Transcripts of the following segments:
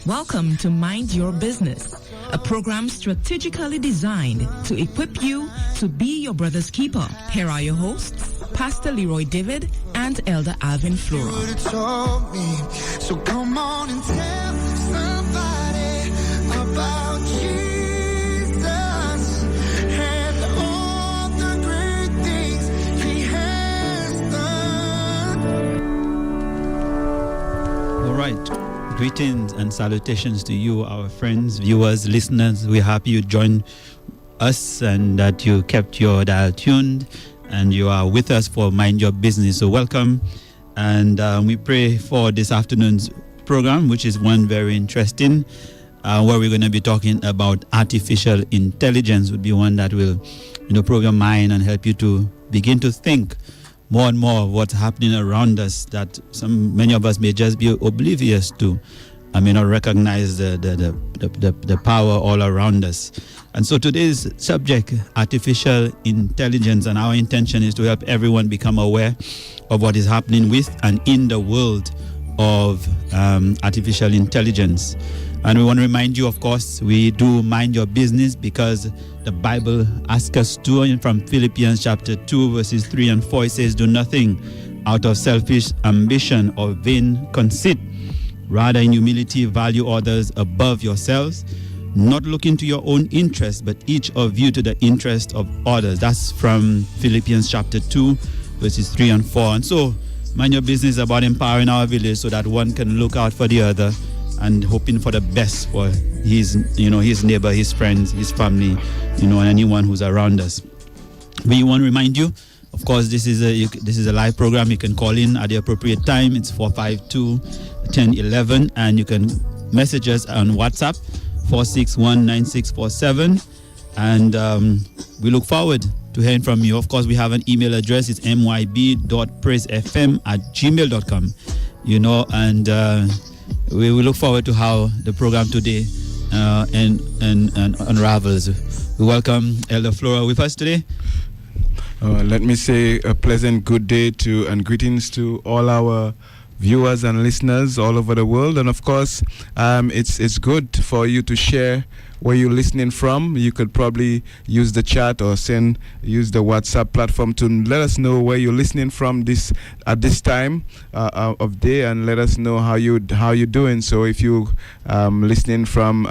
Welcome to Mind Your Business, a program strategically designed to equip you to be your brother's keeper. Here are your hosts, Pastor Leroy David and Elder Alvin Flora. So come on and tell somebody about Jesus and all the great things he has done. All right. Greetings and salutations to you, our friends, viewers, listeners. We're happy you joined us and that you kept your dial tuned and you are with us for Mind Your Business. So welcome. And we pray for this afternoon's program, which is one very interesting, where we're going to be talking about artificial intelligence. Would be one that will, probe your mind and help you to begin to think more and more of what's happening around us that many of us may just be oblivious to. I may not recognize the power all around us. And so today's subject, artificial intelligence, and our intention is to help everyone become aware of what is happening with and in the world of artificial intelligence. And we want to remind you, of course, we do mind your business because the Bible asks us to. From Philippians chapter 2, verses 3 and 4, it says, "Do nothing out of selfish ambition or vain conceit. Rather, in humility, value others above yourselves, not looking to your own interest, but each of you to the interest of others." That's from Philippians chapter 2, verses 3 and 4. And so, mind your business about empowering our village so that one can look out for the other and hoping for the best for his neighbor, his friends, his family, and anyone who's around us. We want to remind you, of course, this is a live program. You can call in at the appropriate time. It's 452-1011, and you can message us on WhatsApp 4619647, and we look forward to hearing from you. Of course, we have an email address. It's myb.praisefm@gmail.com. And we look forward to how the program today and unravels. We welcome Elder Flora with us today. Let me say a pleasant good day and greetings to all our viewers and listeners all over the world. And of course, it's good for you to share where you're listening from. You could probably use the chat or use the WhatsApp platform to let us know where you're listening from at this time of day, and let us know how you're doing. So if you listening from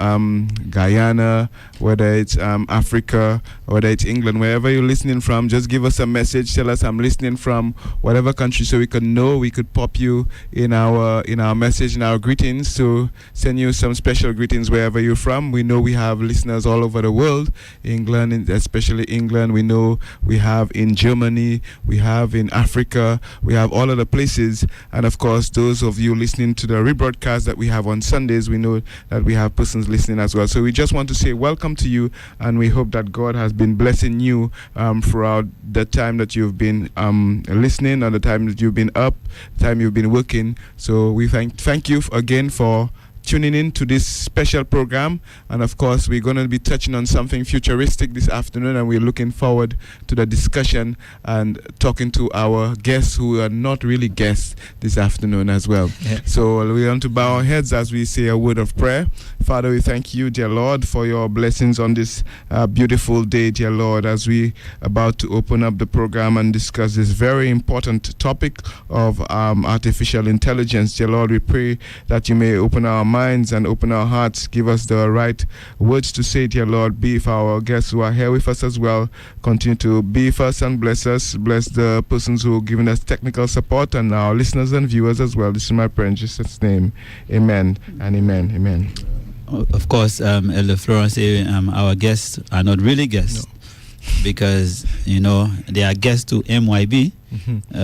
Guyana, whether it's Africa, whether it's England, wherever you're listening from, just give us a message. Tell us I'm listening from whatever country, so we could know. We could pop you in our message, in our greetings, to send you some special greetings wherever you're from. We know we have listeners all over the world, England, especially England. We know we have in Germany, we have in Africa, we have all other places. And of course, those of you listening to the rebroadcast that we have on Sundays, we know that we have persons listening as well. So we just want to say welcome to you, and we hope that God has been blessing you throughout the time that you've been listening, or the time that you've been up, the time you've been working. So we thank you again for tuning in to this special program. And of course, we're going to be touching on something futuristic this afternoon, and we're looking forward to the discussion and talking to our guests who are not really guests this afternoon as well. Yeah. So we want to bow our heads as we say a word of prayer. Father, we thank you, dear Lord, for your blessings on this beautiful day, dear Lord, as we about to open up the program and discuss this very important topic of artificial intelligence. Dear Lord, we pray that you may open our minds and open our hearts. Give us the right words to say, dear Lord. Be with our guests who are here with us as well. Continue to be with us and bless us. Bless the persons who are giving us technical support, and our listeners and viewers as well. This is my prayer in Jesus' name. Amen and amen. Amen. Of course, Elder Flora say our guests are not really guests. No. Because, they are guests to MYB,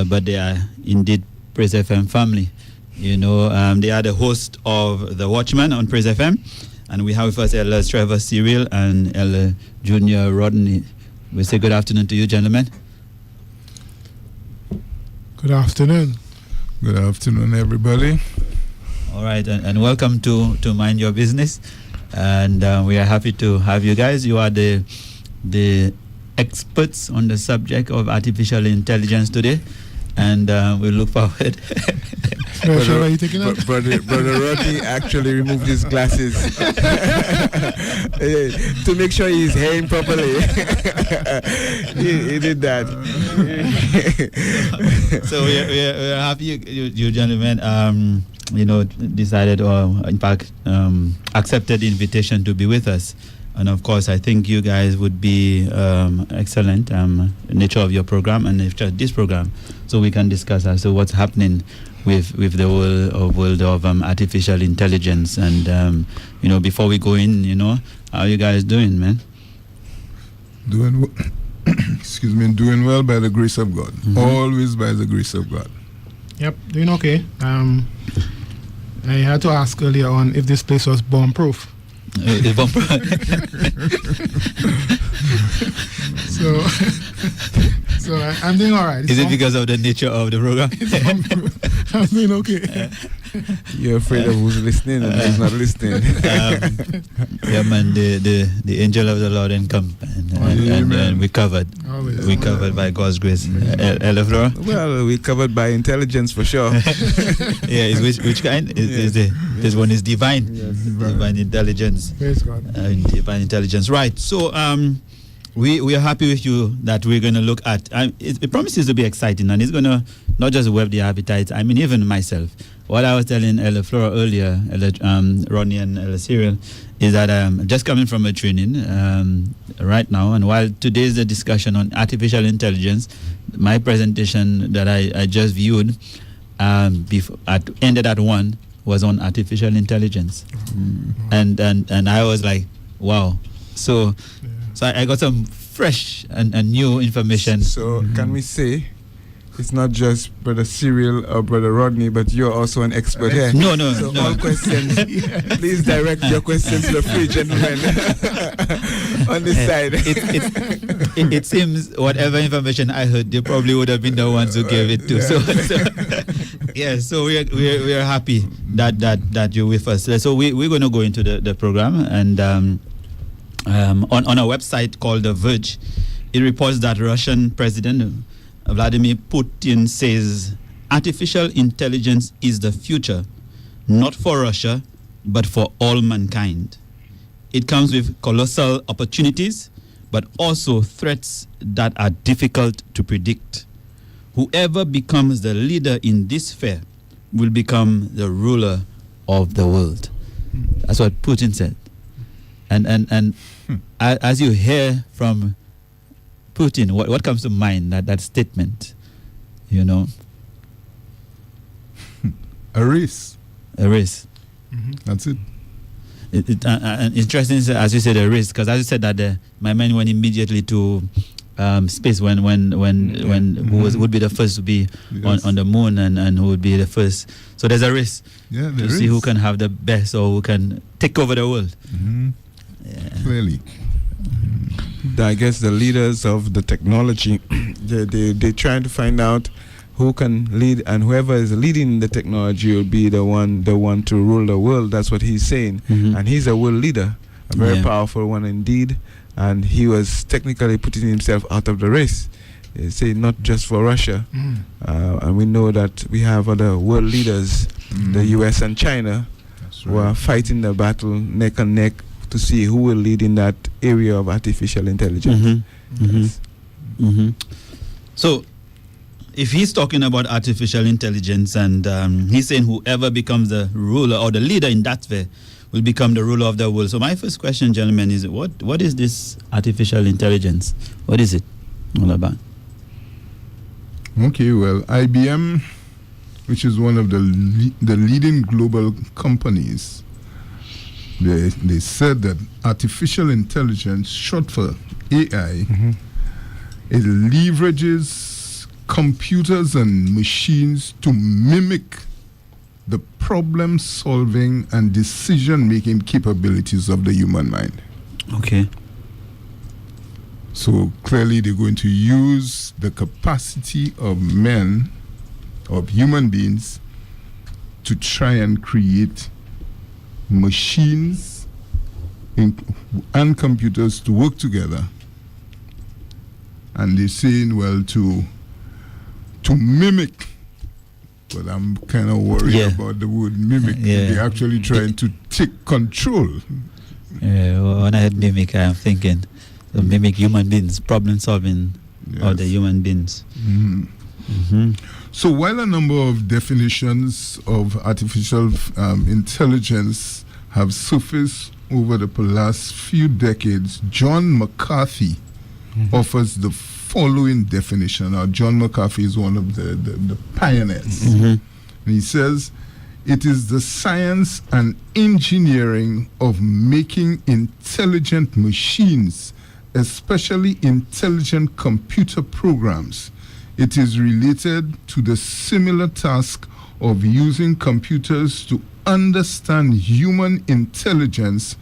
but they are indeed Praise FM family. They are the host of The Watchman on Praise FM. And we have with us Elder Trevor Cyril and Elder Junior Rodney. We say good afternoon to you, gentlemen. Good afternoon. Good afternoon, everybody. All right, and welcome to Mind Your Business. And we are happy to have you guys. You are the experts on the subject of artificial intelligence today. And we look forward Are you taking it? Brother Rodney actually removed his glasses to make sure he's hearing properly. he did that. So we're happy you gentlemen decided, or in fact accepted the invitation to be with us. And of course, I think you guys would be excellent nature of your program and nature of this program, so we can discuss as to what's happening with the world of artificial intelligence. And before we go in, how you guys doing, man? Doing well by the grace of God. Mm-hmm. Always by the grace of God. Yep, doing okay. I had to ask earlier on if this place was bomb-proof. So I'm doing all right. Is it because of the nature of the program? I'm doing okay. You're afraid of who's listening and who's not listening. Yeah, man. The angel of the Lord encamp, and we covered. Always. We covered by God's grace. Ella Flora? Well, we covered by intelligence for sure. Yeah, which kind? This one is divine. Yes, divine intelligence. Praise God. Divine intelligence. Right. So we are happy with you that we're going to look at. It promises to be exciting, and it's going to not just whet the appetite. I mean, even myself. What I was telling Ella Flora earlier, Ronnie and Ella Cyril, is that just coming from a training right now, and while today is a discussion on artificial intelligence, my presentation that I just viewed ended at 1 was on artificial intelligence, and I was like, wow. So I got some fresh and new information. So can we say it's not just Brother Cyril or Brother Rodney, but you're also an expert here? No. So all questions, please direct your questions to the three gentlemen on this side. It seems whatever information I heard, they probably would have been the ones who gave it to. So we're happy that you're with us. So we're going to go into the program, and on a website called The Verge, it reports that Russian President Vladimir Putin says artificial intelligence is the future, not for Russia, but for all mankind. It comes with colossal opportunities, but also threats that are difficult to predict. Whoever becomes the leader in this sphere will become the ruler of the world. That's what Putin said. And as you hear from Putin, what comes to mind, that statement, A race. That's it. Interesting, as you said, a race, because as you said that my mind went immediately to space when who would be the first to be on the moon, and who would be the first. So there's a race to see who can have the best or who can take over the world. Clearly. I guess the leaders of the technology, they're trying to find out who can lead, and whoever is leading the technology will be the one to rule the world. That's what he's saying. And he's a world leader, a very powerful one indeed, and he was technically putting himself out of the race. He's saying not just for Russia, and we know that we have other world leaders, the US and China, who are fighting the battle neck and neck to see who will lead in that area of artificial intelligence. So if he's talking about artificial intelligence, and he's saying whoever becomes the ruler or the leader in that sphere will become the ruler of the world. So my first question, gentlemen, is what is this artificial intelligence? What is it all about? Okay, well, IBM, which is one of the leading global companies, they said that artificial intelligence, short for AI, it leverages computers and machines to mimic the problem-solving and decision-making capabilities of the human mind. Okay. So clearly they're going to use the capacity of men, of human beings, to try and create machines and computers to work together. And they're saying, well, to mimic but I'm kind of worried Yeah. about the word mimic. Yeah. They're actually trying to take control. When I heard mimic, I'm thinking the mimic human beings, problem solving of the Yes. human beings. Mhm. Mhm. So while a number of definitions of artificial intelligence have surfaced over the last few decades, John McCarthy offers the following definition. Now, John McCarthy is one of the pioneers. Mhm. And he says, it is the science and engineering of making intelligent machines, especially intelligent computer programs. It is related to the similar task of using computers to understand human intelligence,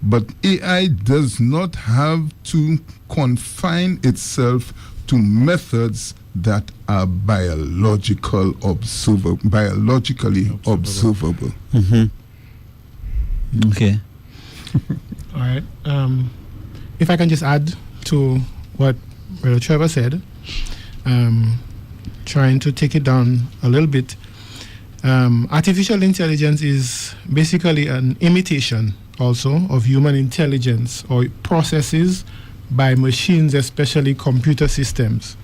but AI does not have to confine itself to methods that are biologically observable. Mhm. Okay. All right. If I can just add to what Brother Trevor said, trying to take it down a little bit. Artificial intelligence is basically an imitation also of human intelligence or processes by machines, especially computer systems.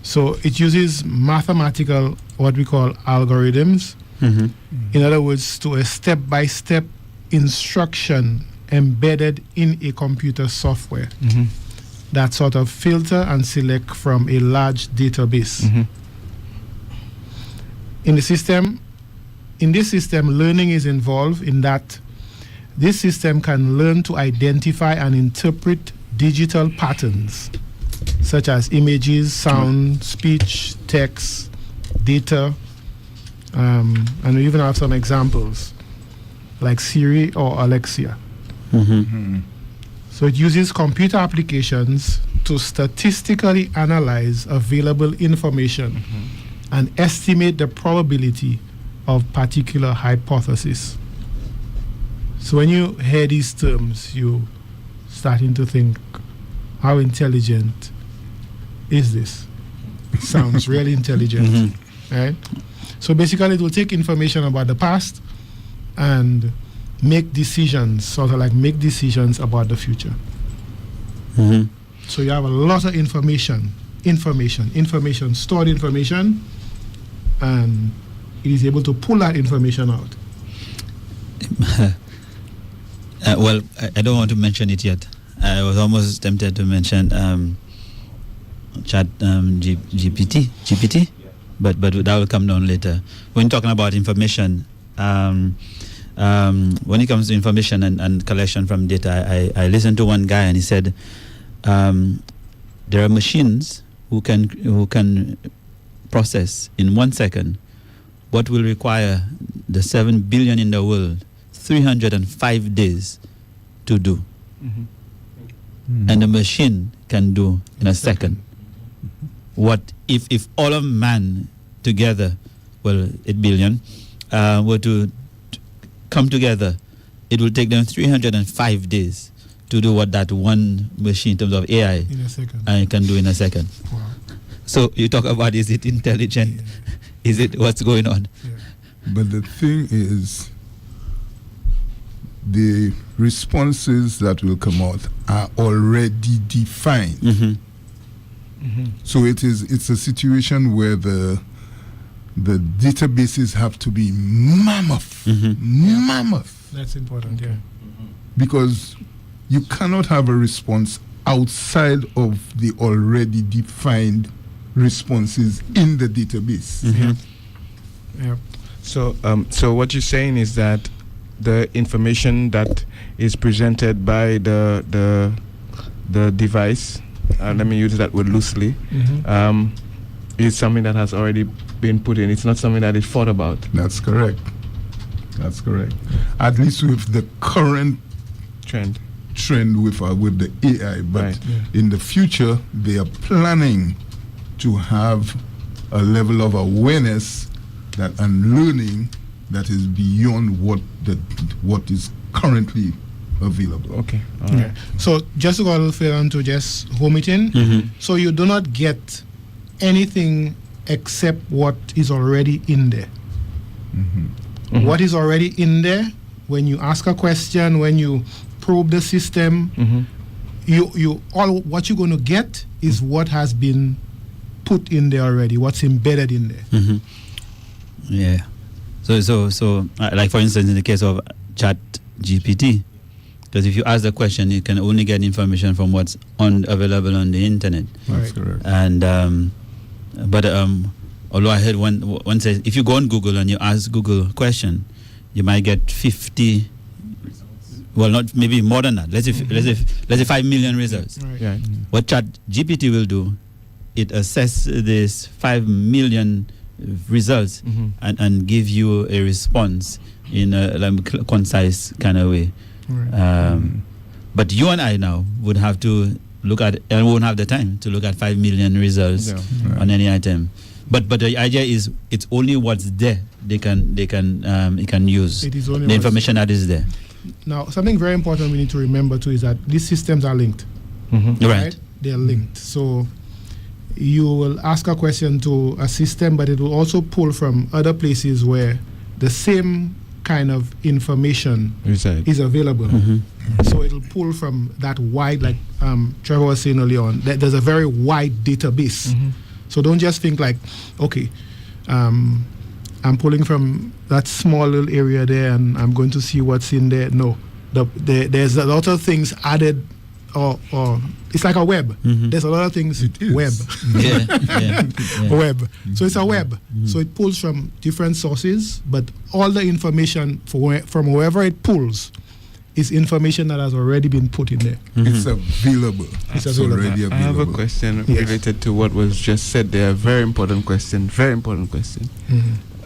So it uses mathematical, what we call algorithms. Mhm. In other words, to a step-by-step instruction embedded in a computer software that sort of filter and select from a large database. In this system, learning is involved in that this system can learn to identify and interpret digital patterns such as images, sound, speech, text, data, and we even have some examples like Siri or Alexia. Mhm. So it uses computer applications to statistically analyze available information and estimate the probability of particular hypothesis. So when you hear these terms, you starting to think, how intelligent is this? Sounds really intelligent, right? So basically it will take information about the past and make decisions, sort of like make decisions about the future. Mhm. So you have a lot of information, stored information, and it is able to pull that information out. Well, I don't want to mention it yet. I was almost tempted to mention GPT, but that will come down later. When talking about information, when it comes to information and collection from data, I listened to one guy and he said there are machines who can process in 1 second what will require the 7 billion in the world 305 days to do. And the machine can do in a second what if all of man together, well, 8 billion, were to come together, it will take them 305 days to do what that one machine in terms of AI In a second. can do in a second. Wow. So you talk about, is it intelligent? Is it what's going on? But the thing is, the responses that will come out are already defined. Mhm. So it's a situation where the databases have to be mammoth, mammoth, That's important, yeah. because you cannot have a response outside of the already defined responses in the database. Yeah. So what you're saying is that the information that is presented by the device, let me use that word loosely, is something that has already been put in. It's not something that is thought about. That's correct. That's correct. At least with the current Trend. trend with the AI, but Right. in the future they are planning to have a level of awareness that and learning that is beyond what is currently available. Okay. All Yeah. right. So just to go a little further on to just home it in, so you do not get anything accept what is already in there. Mm-hmm. What is already in there, when you ask a question, when you probe the system, you all what you're going to get is what has been put in there already, what's embedded in there. Yeah. So, like for instance, in the case of Chat GPT, because if you ask the question, you can only get information from what's available on the internet. That's correct. And although I heard one says if you go on Google and you ask Google a question, you might get 50. Well, not maybe more than that. Let's say 5 million results. Right. Yeah. What Chat GPT will do, it assess this 5 million results and give you a response in a concise kind of way. Right. But you and I now would have to look at, and won't have the time to look at 5 million results on any item. But the idea is it's only what's there they can use. It is only the what's information that is there. Now, something very important we need to remember too is that these systems are linked. Right. They're linked. So you will ask a question to a system, but it will also pull from other places where the same kind of information is available. So it'll pull from that wide, like Trevor was saying earlier on, there's a very wide database. So don't just think like, okay, I'm pulling from that small little area there and I'm going to see what's in there. No, there's a lot of things added, or it's like a web. There's a lot of things, web. Web. So it's a web. So it pulls from different sources, but all the information from wherever it pulls is information that has already been put in there. It's available. It's available. Already available. I have a question related to what was just said there. Very important question.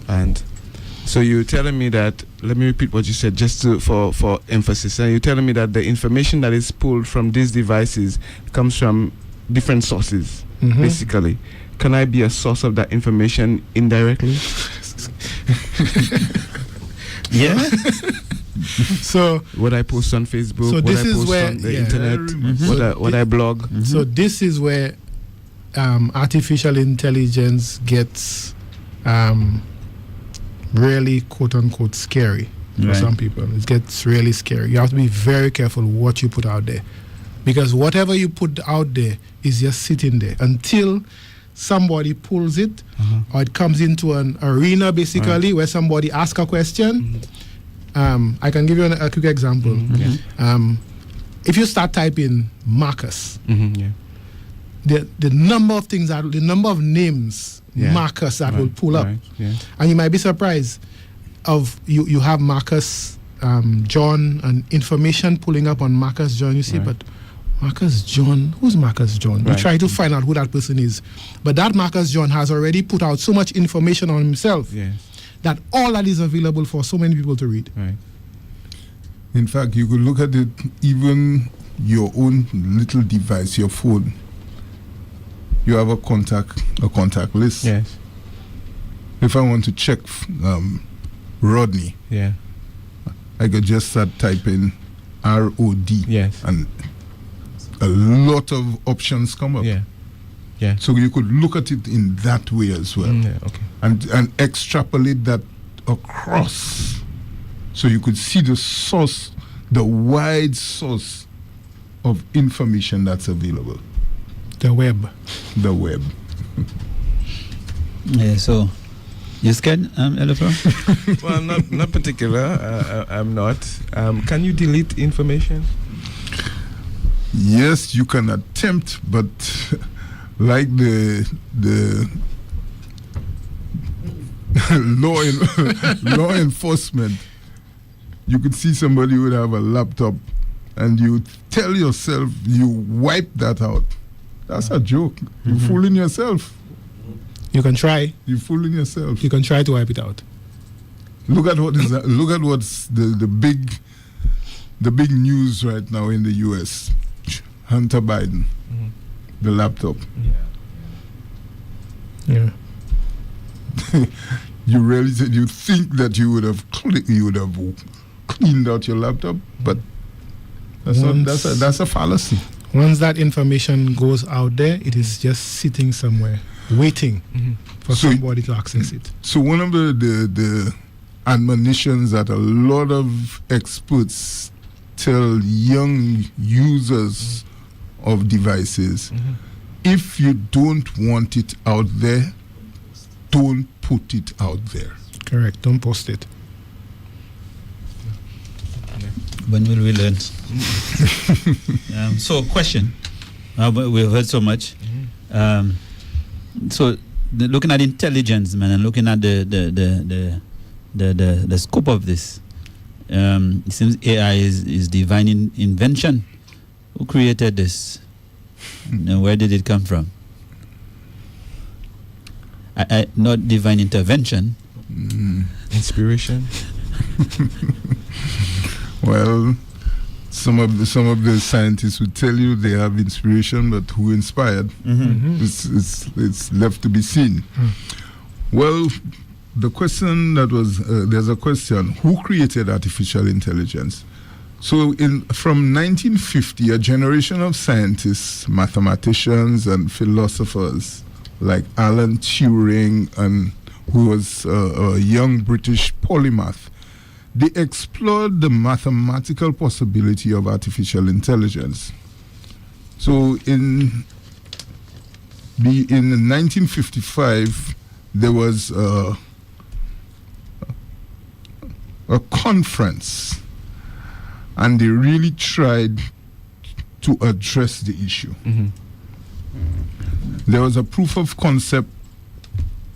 And so you're telling me that, let me repeat what you said just for emphasis. You're telling me that the information that is pulled from these devices comes from different sources, basically. Can I be a source of that information indirectly? Yeah. So what I post on Facebook, so what this I is post where- on the yeah. internet, what I blog. So this is where artificial intelligence gets really quote unquote scary for some people. It gets really scary. You have to be very careful what you put out there, because whatever you put out there is just sitting there until somebody pulls it or it comes into an arena basically where somebody asks a question. I can give you a quick example. If you start typing Marcus, the number of things the number of names Marcus that will pull up, and you might be surprised of you have Marcus John and information pulling up on Marcus John. You see, but Marcus John, who's Marcus John? You try to find out who that person is, but that Marcus John has already put out so much information on himself that all that is available for so many people to read. In fact, you could look at it, even your own little device, your phone. You have a contact list. Yes. If I want to check Rodney, I could just start typing ROD. Yes. And a lot of options come up. So you could look at it in that way as well. And extrapolate that across. So you could see the source, the wide source of information that's available. The web. The web. Yeah, so you scared, Elifra? Well, not particular. I'm not. Can you delete information? Yes, you can attempt, but like the law enforcement, you could see somebody would have a laptop and you tell yourself you wipe that out. That's a joke. You're fooling yourself. You can try. You're fooling yourself. You can try to wipe it out. Look at what's the big news right now in the US. Hunter Biden, the laptop. Yeah. You really said you think that you would have cleaned out your laptop, but that's a fallacy. Once that information goes out there, it is just sitting somewhere. waiting for So- somebody to access it. So one of the admonitions that a lot of experts tell young users of devices, if you don't want it out there, don't put it out there. Correct. Don't post it. When will we learn? So, question. We've heard so much. Looking at intelligence, man, and looking at the scope of this, it seems AI is divine invention. Who created this? And where did it come from? Not divine intervention. Inspiration. Well, some of the scientists would tell you they have inspiration, but who inspired? It's left to be seen. Well, the question that was there's a question: who created artificial intelligence? So, from 1950, a generation of scientists, mathematicians, and philosophers like Alan Turing, and who was a young British polymath, they explored the mathematical possibility of artificial intelligence. So in 1955, there was a conference, and they really tried to address the issue. There was a proof of concept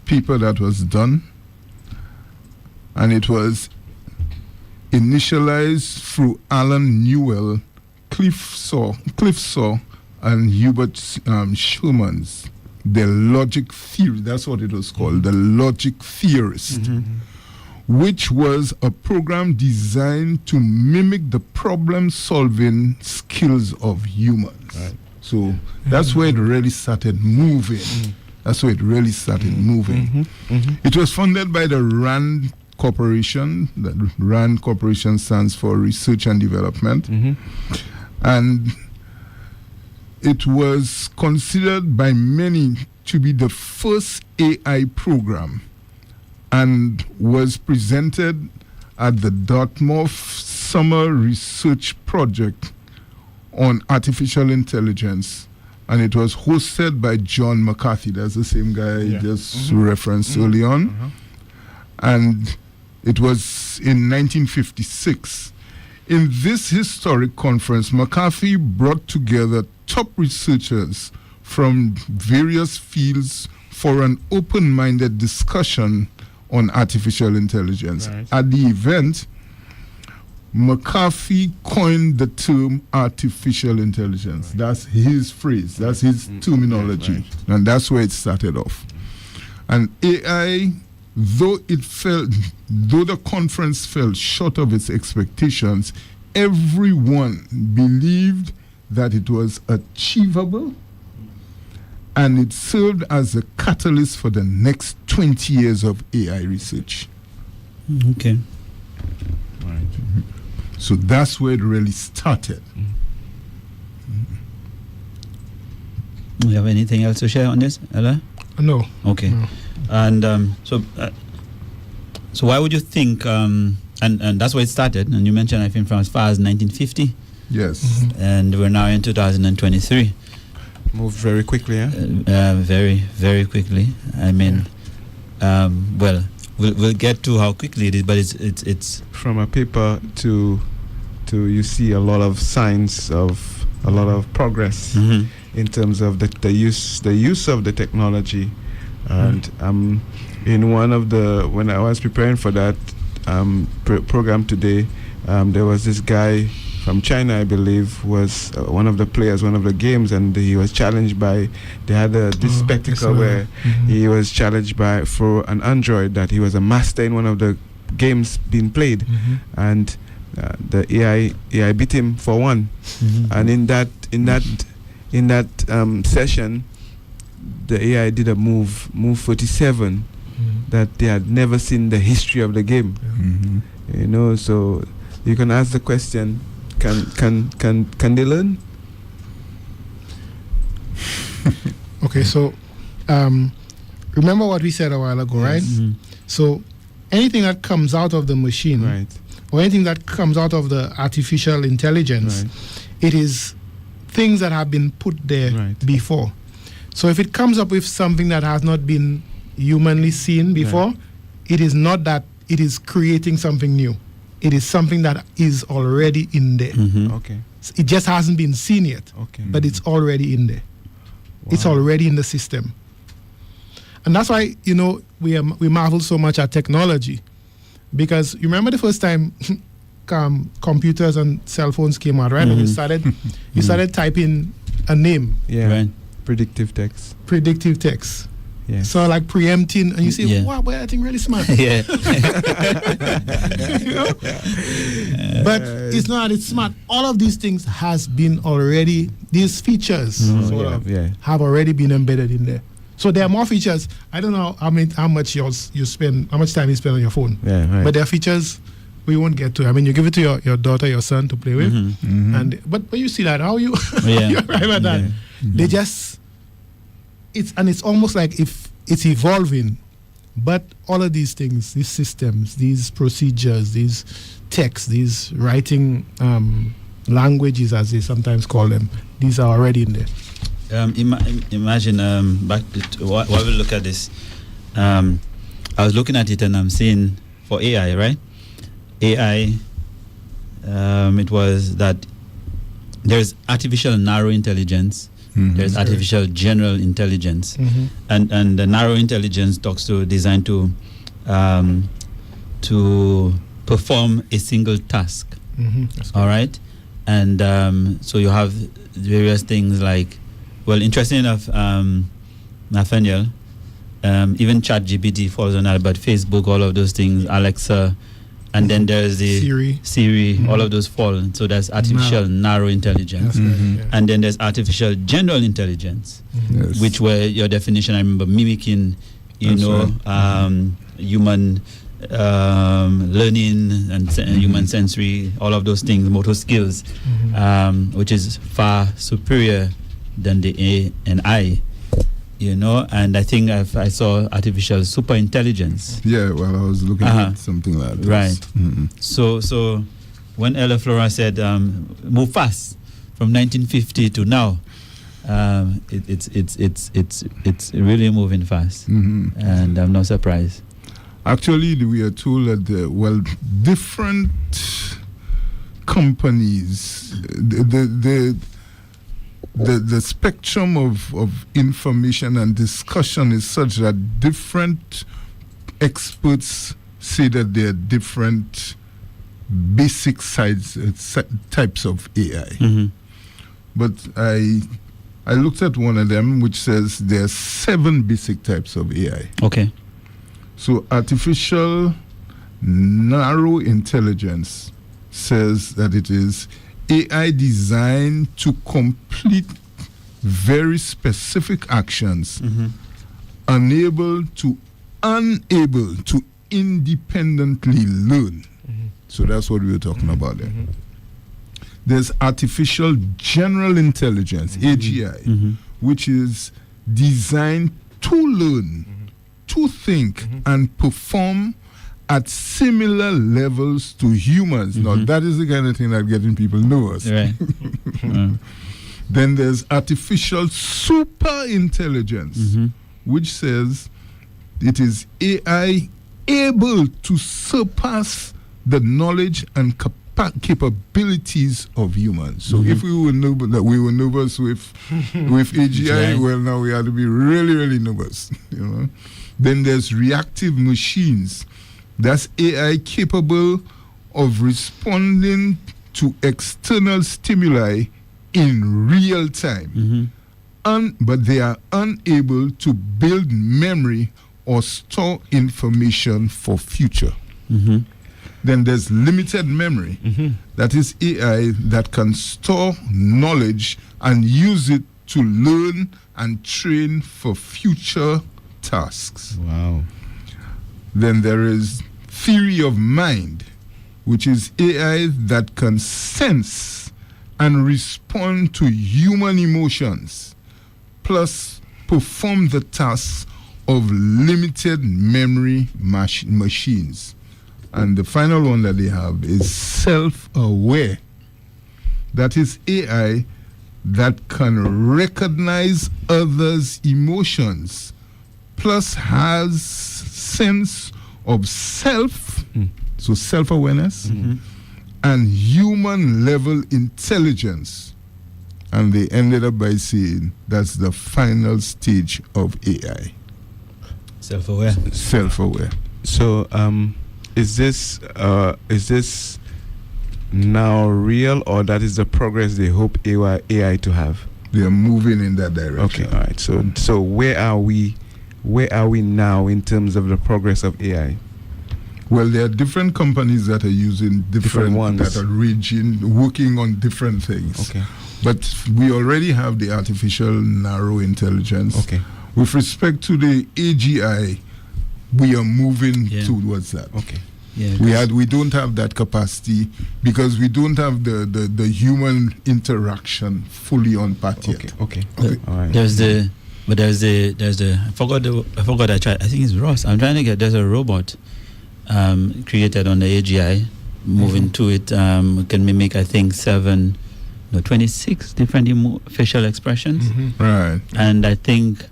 paper that was done, and it was initialized through Alan Newell, Cliff Saw, and Hubert Schumann's the logic theory. That's what it was called, the logic theorist, which was a program designed to mimic the problem-solving skills of humans. Right. So that's where it really started moving. That's where it really started moving. It was funded by the RAND Corporation. The RAND Corporation stands for Research and Development. And it was considered by many to be the first AI program, and was presented at the Dartmouth Summer Research Project on Artificial Intelligence, and it was hosted by John McCarthy. That's the same guy I just referenced early on. And it was in 1956. In this historic conference, McCarthy brought together top researchers from various fields for an open-minded discussion on artificial intelligence. Right. At the event, McCarthy coined the term artificial intelligence. Right. That's his phrase, that's his terminology. Right. And that's where it started off. And AI, though the conference fell short of its expectations, everyone believed that it was achievable, and it served as a catalyst for the next 20 years of AI research. Okay. Right. So that's where it really started. Do you have anything else to share on this, Ella? No. Okay. No. And so why would you think, and that's where it started, and you mentioned, I think, from as far as 1950, Yes. and we're now in 2023. Moved very quickly, Very, very quickly. I mean, well, we'll get to how quickly it is, but it's From a paper to you see a lot of signs of a lot of progress in terms of the use of the technology. And in one of when I was preparing for that program today, there was this guy from China, I believe, was one of the players, one of the games, and he was challenged by, they had this spectacle where he was challenged for an android that he was a master in one of the games being played, and the AI beat him for one. And in that session, the AI did a move 47 that they had never seen in the history of the game. You know, so you can ask the question, can they learn? Okay, so remember what we said a while ago, right? Mhm. So anything that comes out of the machine Right. or anything that comes out of the artificial intelligence, Right. it is things that have been put there Right. before. So if it comes up with something that has not been humanly seen before, Right. it is not that it is creating something new. It is something that is already in there. Mhm. Okay. It just hasn't been seen yet, Okay. but it's already in there. It's Wow. already in the system. And that's why, we marvel so much at technology. Because you remember the first time computers and cell phones came out, right? And you started typing a name, Yeah. Right. Predictive text. predictive text. Yes. So like preempting, and you say, Yeah. wow, boy, I think really smart. Yeah. You know? But it's not that it's smart. All of these things has been already, these features sort of have already been embedded in there. So there are more features. I don't know how much time you spend on your phone. Yeah. Right. But there are features we won't get to. I mean, you give it to your daughter, your son to play with, Mhm. and but you see that how you Yeah. you arrive at that. Yeah. They just it's almost like if it's evolving, but all of these things, these systems, these procedures, these texts, these writing languages, as they sometimes call them, these are already in there. Imagine back to while we look at this, I was looking at it and I'm seeing for AI, right? AI, it was that there's artificial narrow intelligence, there's artificial general intelligence, and the narrow intelligence talks to designed to perform a single task. All right, and so you have various things like, well, interesting enough, Nathaniel, even ChatGPT falls on that, but Facebook, all of those things, Alexa, and then there's the Siri, all of those fall. So that's artificial narrow intelligence. That's right, yeah. And then there's artificial general intelligence, Yes. which were your definition, I remember, mimicking, That's human learning and human sensory, all of those things, motor skills, which is far superior than the A and I, and I think I saw artificial super intelligence. Yeah, well, I was looking at something like that. Right. So when Ella Flora said move fast from 1950 to now, it's really moving fast, and I'm not surprised. Actually, we are told that different companies, the spectrum of information and discussion is such that different experts say that there are different basic types of AI. But I looked at one of them which says there are 7 basic types of AI. Okay. So artificial narrow intelligence says that it is AI designed to complete very specific actions, unable to independently learn. So that's what we were talking about there. There's artificial general intelligence, AGI, which is designed to learn, to think, and perform at similar levels to humans. Now, that is the kind of thing that getting people nervous. Right. Then there's artificial super intelligence, which says it is AI able to surpass the knowledge and capabilities of humans. So if we were nervous with AGI, well, now we have to be really, really nervous. Then there's reactive machines. That's AI capable of responding to external stimuli in real time. But they are unable to build memory or store information for future. Then there's limited memory. That is AI that can store knowledge and use it to learn and train for future tasks. Wow. Then there is theory of mind, which is AI that can sense and respond to human emotions, plus perform the tasks of limited memory machines. And the final one that they have is self-aware. That is AI that can recognize others' emotions, plus has sense of self, so self-awareness, and human level intelligence. And they ended up by saying that's the final stage of AI. Self-aware. Self-aware. So, is this now real, or that is the progress they hope AI to have? They are moving in that direction. Okay, all right. So where are we now in terms of the progress of AI? Well, there are different companies that are using different ones that are working on different things. Okay. But we already have the artificial narrow intelligence. Okay. With respect to the AGI, we are moving towards that. Okay. Yeah, We don't have that capacity because we don't have the human interaction fully on pat yet. Okay. All right. There's the I forgot I tried. I think it's Ross. I'm trying to get. There's a robot created on the AGI. Moving to it can mimic, I think, 26 different facial expressions. Right. And I think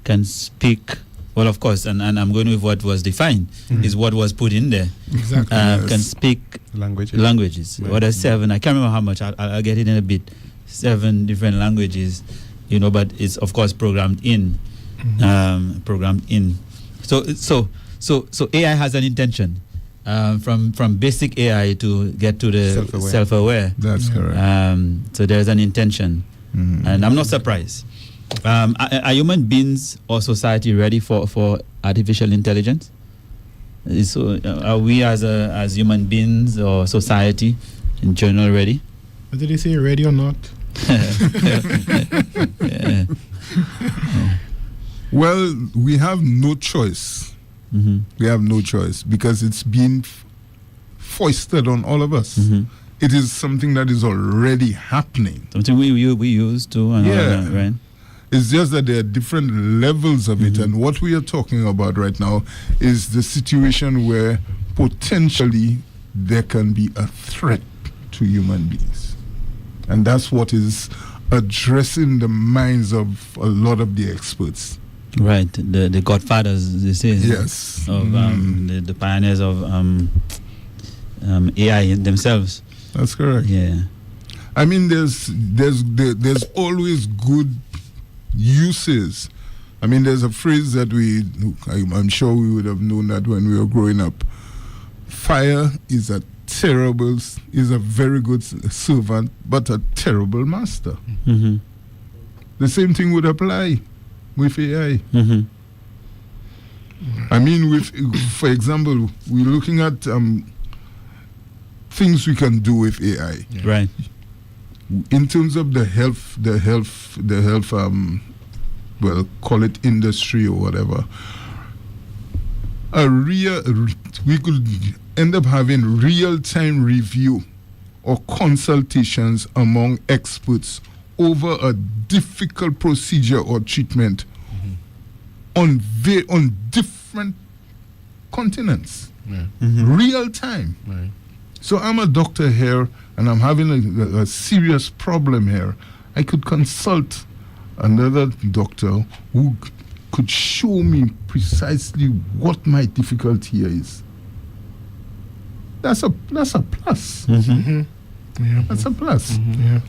can speak. Well, of course, and I'm going with what was defined is what was put in there. Exactly. Can speak languages. Right. What are 7? I can't remember how much. I'll get it in a bit. 7 different languages, but it's of course programmed in. So AI has an intention from basic AI to get to the self-aware. That's correct. So there's an intention, and I'm not surprised. Are human beings or society ready for artificial intelligence? So are we as human beings or society in general ready? What did they say, ready or not? Yeah. Well, we have no choice. We have no choice because it's been foisted on all of us. It is something that is already happening. Something we used to. Right? It's just that there are different levels of it. And what we are talking about right now is the situation where potentially there can be a threat to human beings. And that's what is addressing the minds of a lot of the experts. Right, the godfathers, they say. Yes. Of the pioneers of AI themselves. That's correct. Yeah. I mean, there's always good uses. I mean, there's a phrase that I'm sure we would have known that when we were growing up. Fire is a very good servant, but a terrible master. The same thing would apply with AI. I mean, for example, we're looking at things we can do with AI. Right. In terms of the health, well, call it industry or whatever. We could end up having real-time review or consultations among experts over a difficult procedure or treatment on different continents. Real time. Right. So I'm a doctor here and I'm having a serious problem here. I could consult another doctor who could show me precisely what my difficulty here is. That's a plus. Yeah. That's a plus. Yeah.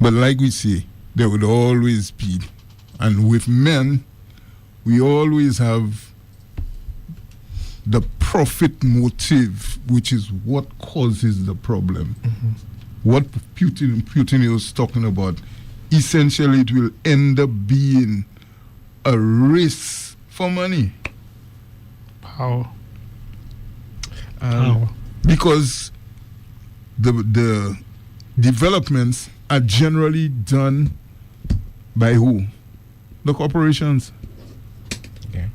But like we say, there would always be, and with men, we always have the profit motive, which is what causes the problem. What Putin was talking about, essentially it will end up being a race for money. Power. Because the developments are generally done by who? The corporations. Okay.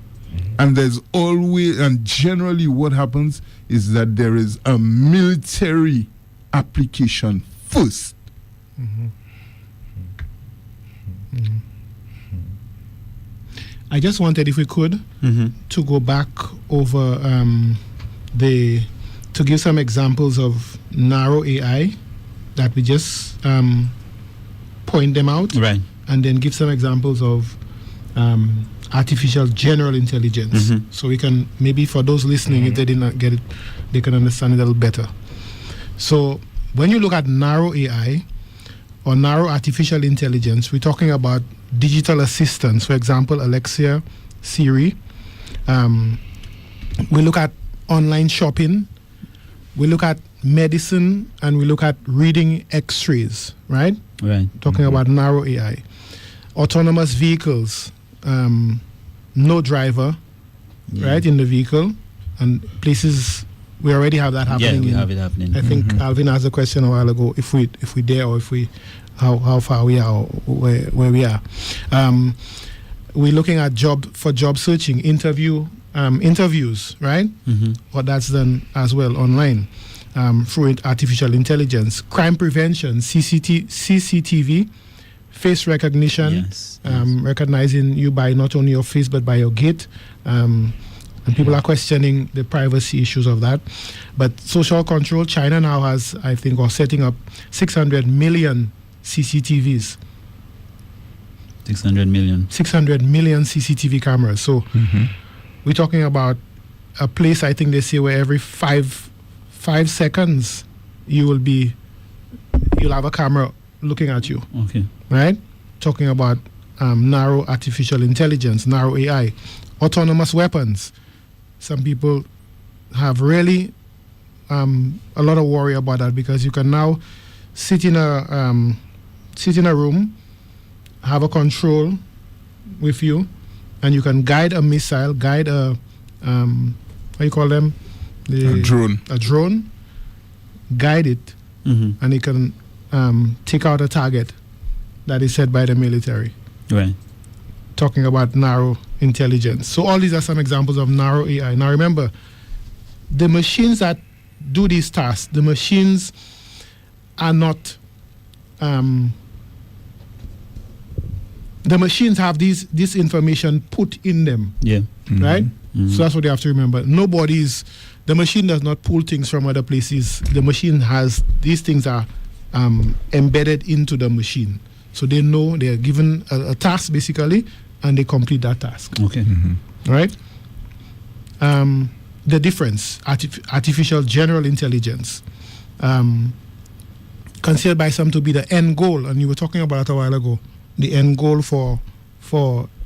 And there's always, and generally what happens is that there is a military application first. I just wanted, if we could, to go back over to give some examples of narrow AI that we just point them out, Right. and then give some examples of artificial general intelligence. So we can, maybe for those listening, if they did not get it, they can understand it a little better. So when you look at narrow AI or narrow artificial intelligence, we're talking about digital assistants, for example, Alexa, Siri. We look at online shopping, we look at medicine, and we look at reading x-rays, right? Right. Talking about narrow AI. Autonomous vehicles, no driver, right, in the vehicle, and places we already have that happening. Yeah, we have it happening. I think Alvin asked a question a while ago, if we dare, or if we how far we are, or where we are. We're looking at job searching, interviews, right? What that's done as well online through artificial intelligence. Crime prevention, CCTV, face recognition, Yes. recognizing you by not only your face but by your gait. And people are questioning the privacy issues of that. But social control, China now has, I think, or setting up 600 million CCTVs. 600 million. 600 million CCTV cameras. So we're talking about a place, I think they say, where every five seconds you'll have a camera looking at you, Okay. right? Talking about narrow artificial intelligence, narrow AI. Autonomous weapons. Some people have really a lot of worry about that, because you can now sit in a room, have a control with you, and you can guide a missile, guide a what do you call them? A drone. A drone, guide it, and it can take out a target that is set by the military. Right. Talking about narrow intelligence. So all these are some examples of narrow AI. Now remember, the machines that do these tasks, the machines are not the machines have this information put in them, Yeah. right? So that's what you have to remember. The machine does not pull things from other places. The machine has, these things are embedded into the machine. So they know, they're given a task basically, and they complete that task. Okay. Right? The difference, artificial general intelligence, considered by some to be the end goal, and you were talking about it a while ago, the end goal for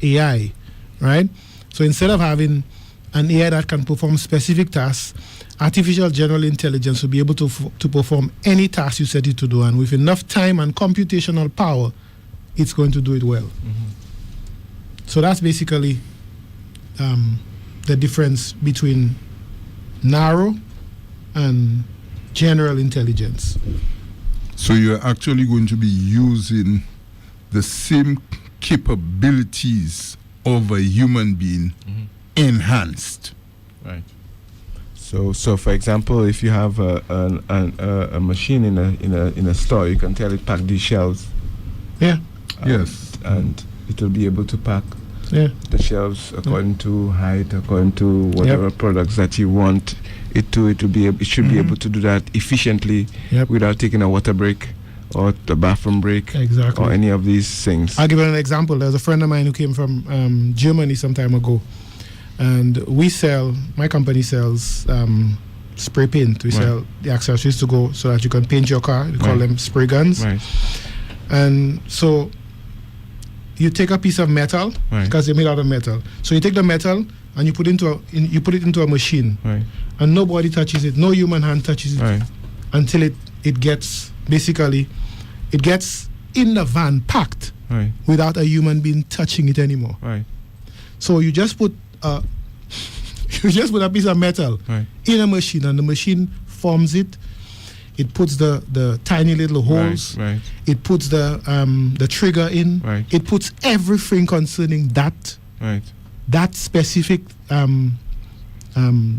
AI, right? So instead of having an AI that can perform specific tasks, artificial general intelligence will be able to perform any task you set it to do, and with enough time and computational power, it's going to do it well. So that's basically the difference between narrow and general intelligence. So you're actually going to be using the same capabilities of a human being enhanced. Right. So for example, if you have a machine in a store, you can tell it pack these shelves. Yeah. Yes. And it will be able to pack Yeah. the shelves according to height, according to whatever products that you want it to. It should be able to do that efficiently without taking a water break or a bathroom break, Exactly. or any of these things. I'll give you an example. There's a friend of mine who came from Germany some time ago, and my company sells spray paint. We sell the accessories to go so that you can paint your car. We call them spray guns. Right. And so you take a piece of metal, because they're made out of metal. So you take the metal and you put it into a machine, Right. and nobody touches it. No human hand touches it Right. until it gets in the van packed Right. without a human being touching it anymore. Right. So you just put a piece of metal Right. in a machine, and the machine forms it. It puts the tiny little holes. Right. It puts the trigger in. Right. It puts everything concerning that specific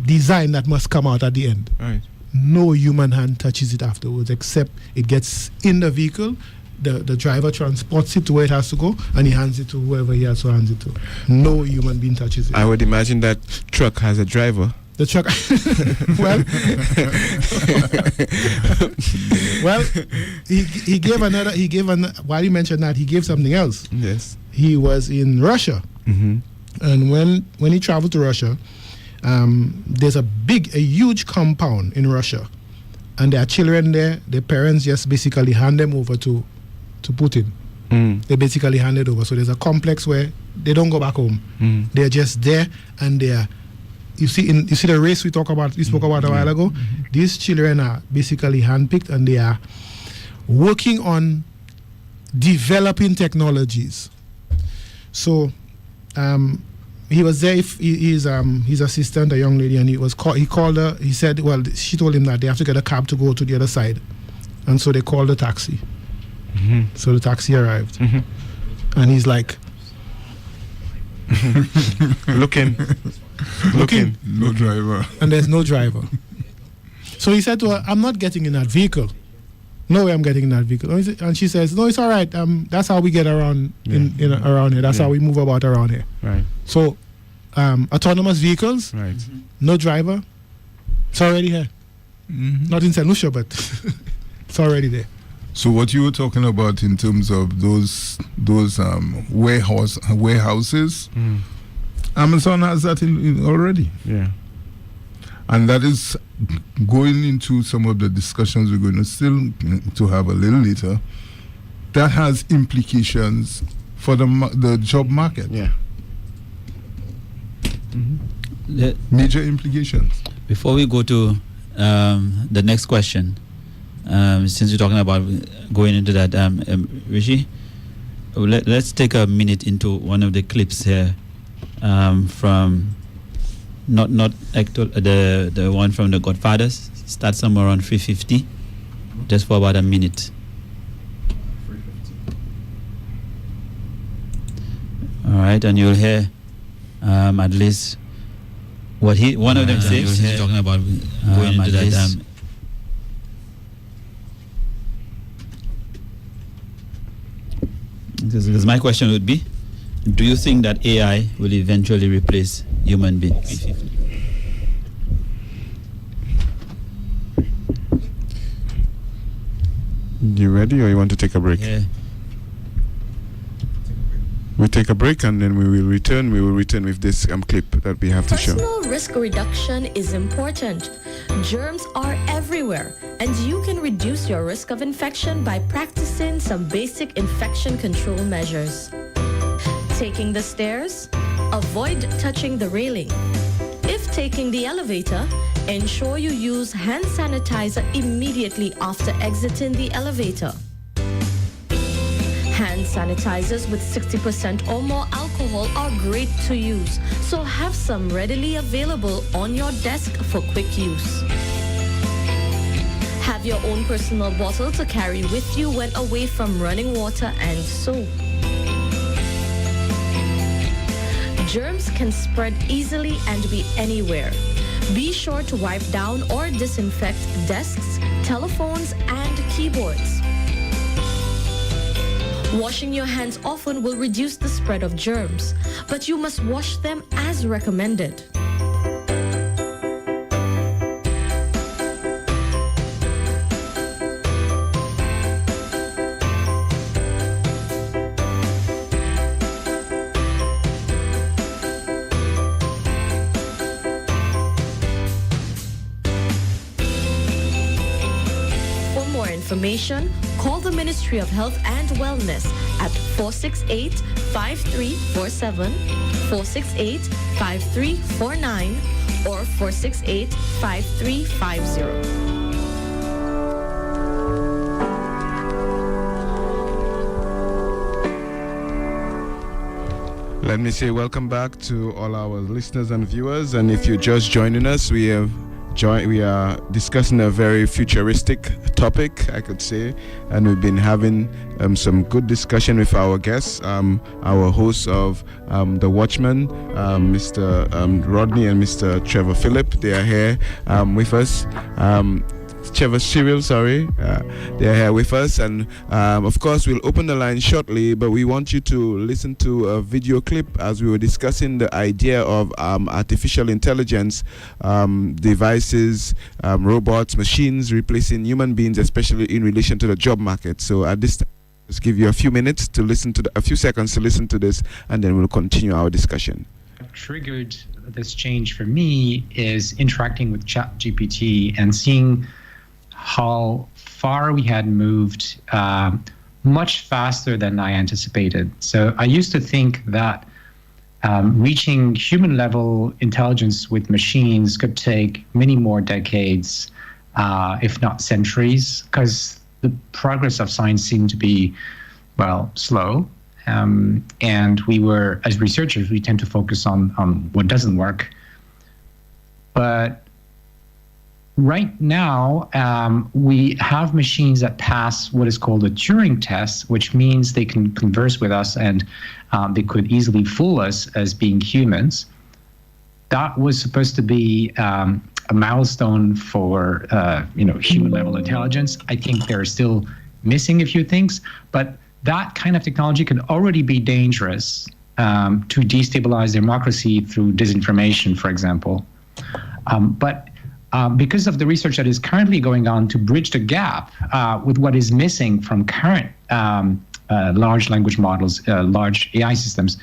design that must come out at the end. Right. No human hand touches it afterwards, except it gets in the vehicle. the driver transports it to where it has to go, and he hands it to whoever he has to hand it to. No human being touches it. I would imagine that truck has a driver. The truck. Well, he gave another. While you mentioned that, he gave something else. Yes. He was in Russia, and when he traveled to Russia, there's a huge compound in Russia, and there are children there. Their parents just basically hand them over to Putin. They basically hand it over. So there's a complex where they don't go back home. They're just there, and they are. You see the race we spoke about a while ago. These children are basically handpicked, and they are working on developing technologies. So he was there. His assistant, a young lady, and he called her. He said, well, she told him that they have to get a cab to go to the other side, and so they called the taxi. So the taxi arrived, and he's like, looking. No driver. And there's no driver. So he said to her, I'm not getting in that vehicle. No way I'm getting in that vehicle. And she says, no, it's all right. That's how we get around around here. That's how we move about around here. Right. So autonomous vehicles, Right. no driver. It's already here. Not in St. Lucia, but it's already there. So what you were talking about in terms of those warehouses, Amazon has that in already. Yeah. And that is going into some of the discussions we're going to still to have a little later. That has implications for the job market. Yeah. Major implications. Before we go to the next question, since you're talking about going into that, Rishi, let's take a minute into one of the clips here from not actual the one from The Godfathers. Start somewhere around 3:50, just for about a minute. All right, and you'll hear at least what one of them says. He's talking about going into that. Because my question would be, do you think that AI will eventually replace human beings? You ready, or you want to take a break? Yeah. We take a break, and then we will return. We will return with this clip that we have to show. Personal risk reduction is important. Germs are everywhere, and you can reduce your risk of infection by practicing some basic infection control measures. Taking the stairs, avoid touching the railing. If taking the elevator, ensure you use hand sanitizer immediately after exiting the elevator. Hand sanitizers with 60% or more alcohol are great to use, so have some readily available on your desk for quick use. Have your own personal bottle to carry with you when away from running water and soap. Germs can spread easily and be anywhere. Be sure to wipe down or disinfect desks, telephones, and keyboards. Washing your hands often will reduce the spread of germs, but you must wash them as recommended. For more information, call the Ministry of Health and Wellness at 468-5347, 468-5349, or 468-5350. Let me say welcome back to all our listeners and viewers. And if you're just joining us, we are discussing a very futuristic topic, I could say, and we've been having some good discussion with our guests, our hosts of The Watchman, Mr. Rodney and Mr. Trevor Phillip. They are here with us. Cyril, sorry. They're here with us, and of course we'll open the line shortly, but we want you to listen to a video clip as we were discussing the idea of artificial intelligence, devices, robots, machines replacing human beings, especially in relation to the job market. So at this time, let's give you a few minutes to listen to a few seconds to listen to this, and then we'll continue our discussion. What triggered this change for me is interacting with ChatGPT and seeing how far we had moved, much faster than I anticipated. So I used to think that reaching human level intelligence with machines could take many more decades, if not centuries, because the progress of science seemed to be, slow. And we were, as researchers, we tend to focus on what doesn't work. But right now, we have machines that pass what is called a Turing test, which means they can converse with us and they could easily fool us as being humans. That was supposed to be a milestone for human level intelligence. I think they're still missing a few things, but that kind of technology can already be dangerous to destabilize democracy through disinformation, for example. But because of the research that is currently going on to bridge the gap with what is missing from current large language models, large AI systems,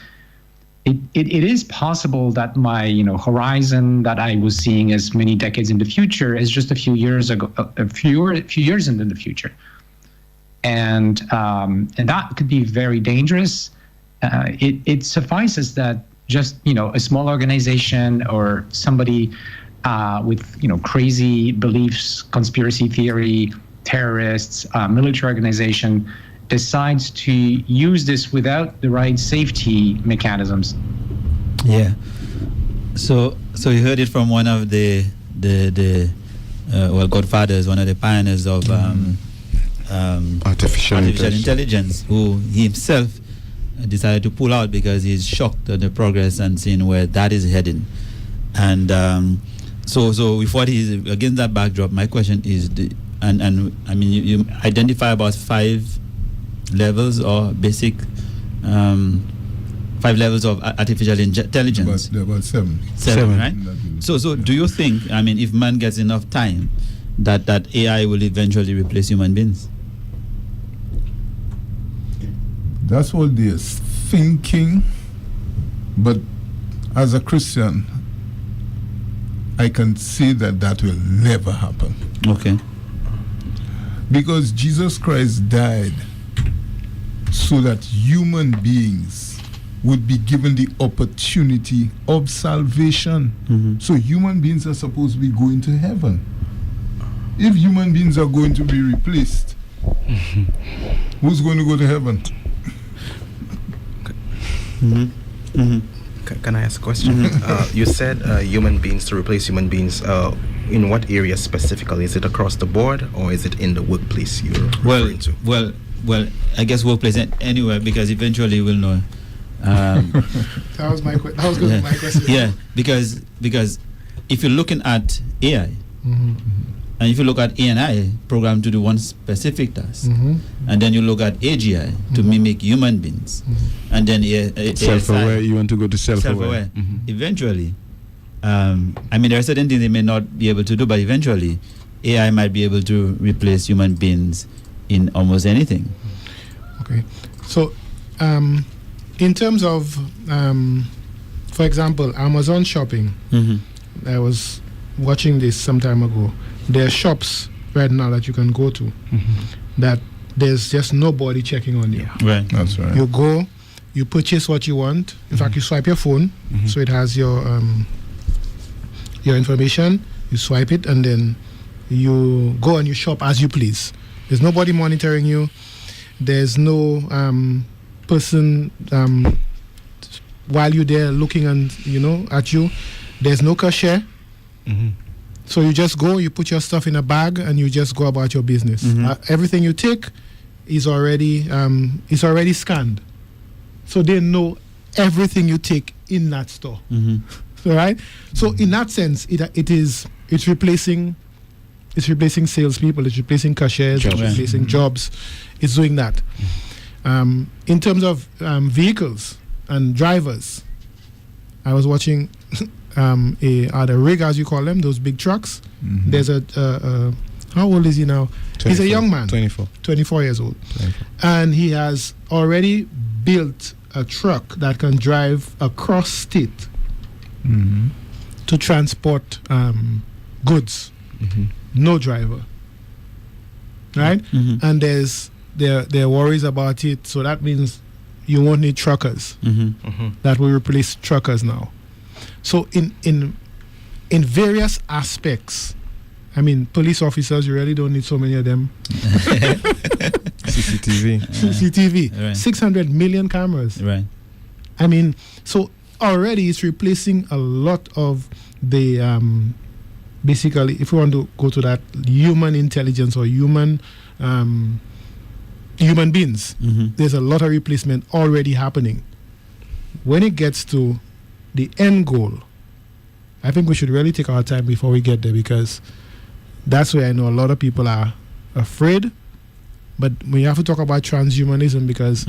it is possible that my horizon that I was seeing as many decades in the future is just a few years ago, a few years into the future. And that could be very dangerous. It suffices that just a small organization or somebody with crazy beliefs, conspiracy theory, terrorists, military organization decides to use this without the right safety mechanisms. Yeah. So you heard it from one of the godfathers, one of the pioneers of artificial intelligence, who he himself decided to pull out because he's shocked at the progress and seeing where that is heading. And so with what is against that backdrop, my question is, you identify about 5 levels or basic 5 levels of artificial intelligence. About 7. 7, right? So do you think, if man gets enough time, that AI will eventually replace human beings? That's what they're thinking, but as a Christian, I can say that will never happen. Okay. Because Jesus Christ died so that human beings would be given the opportunity of salvation. Mm-hmm. So human beings are supposed to be going to heaven. If human beings are going to be replaced, who's going to go to heaven? Mm-hmm. Mm-hmm. Can I ask a question? You said human beings to replace human beings. In what area specifically? Is it across the board, or is it in the workplace you're referring to? Well, I guess workplace anywhere, because eventually we'll know. That was my question. Yeah, because if you're looking at AI, Mm-hmm. and if you look at AI programmed to do one specific task, Mm-hmm. and then you look at AGI to mimic human beings, Mm-hmm. and then self-aware, you want to go to self-aware. Mm-hmm. Eventually, there are certain things they may not be able to do, but eventually AI might be able to replace human beings in almost anything. Okay. So, in terms of, for example, Amazon shopping, Mm-hmm. I was watching this some time ago. There are shops right now that you can go to that there's just nobody checking on you. Right. That's right. You go, you purchase what you want. In fact, you swipe your phone, so it has your information. You swipe it, and then you go and you shop as you please. There's nobody monitoring you. There's no person while you're there looking at you. There's no cashier. Mm-hmm. So you just go, you put your stuff in a bag, and you just go about your business. Everything you take is already scanned, so they know everything you take in that store. Mm-hmm. All right. So in that sense, it's replacing It's replacing salespeople. It's replacing cashiers. It's replacing jobs. It's doing that. In terms of vehicles and drivers, I was watching the rig, as you call them, those big trucks. There's how old is he now? 24, He's a young man. 24 years old. 24. And he has already built a truck that can drive across state to transport goods. No driver. Right? And there are worries about it, so that means you won't need truckers. That will replace truckers now. So in various aspects, I mean, police officers, you really don't need so many of them. CCTV. Right. 600 million cameras. Right. I mean, so already it's replacing a lot of the, basically, if we want to go to that, human intelligence or human beings. There's a lot of replacement already happening. When it gets to the end goal, I think we should really take our time before we get there, because that's where I know a lot of people are afraid. But we have to talk about transhumanism, because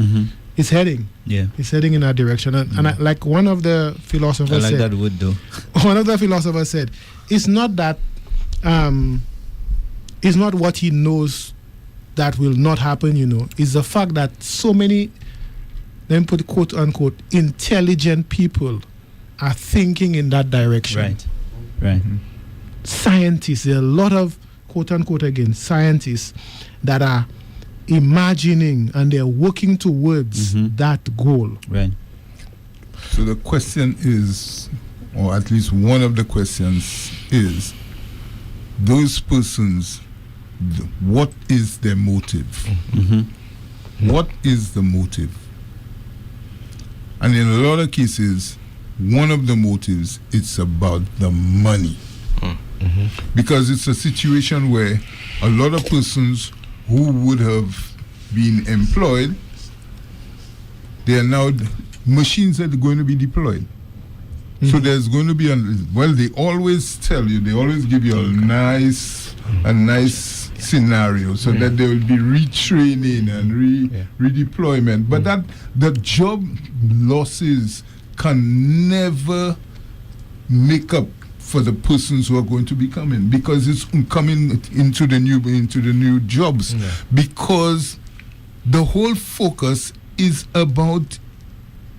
it's heading. Yeah, it's heading in that direction. And I, like one of the philosophers said, that would do. One of the philosophers said, it's not that, it's not what he knows that will not happen, it's the fact that so many, then put quote unquote, intelligent people are thinking in that direction. Right. Scientists, there are a lot of quote unquote again scientists that are imagining and they're working towards that goal. Right. So the question is, or at least one of the questions is, those persons, what is their motive? What is the motive? And in a lot of cases, one of the motives, it's about the money. Because it's a situation where a lot of persons who would have been employed, they are now, machines are going to be deployed. So there's going to be, they always tell you, they always give you a nice scenario, so that there will be retraining and redeployment. But that the job losses can never make up for the persons who are going to be coming, because it's coming into the new jobs, because the whole focus is about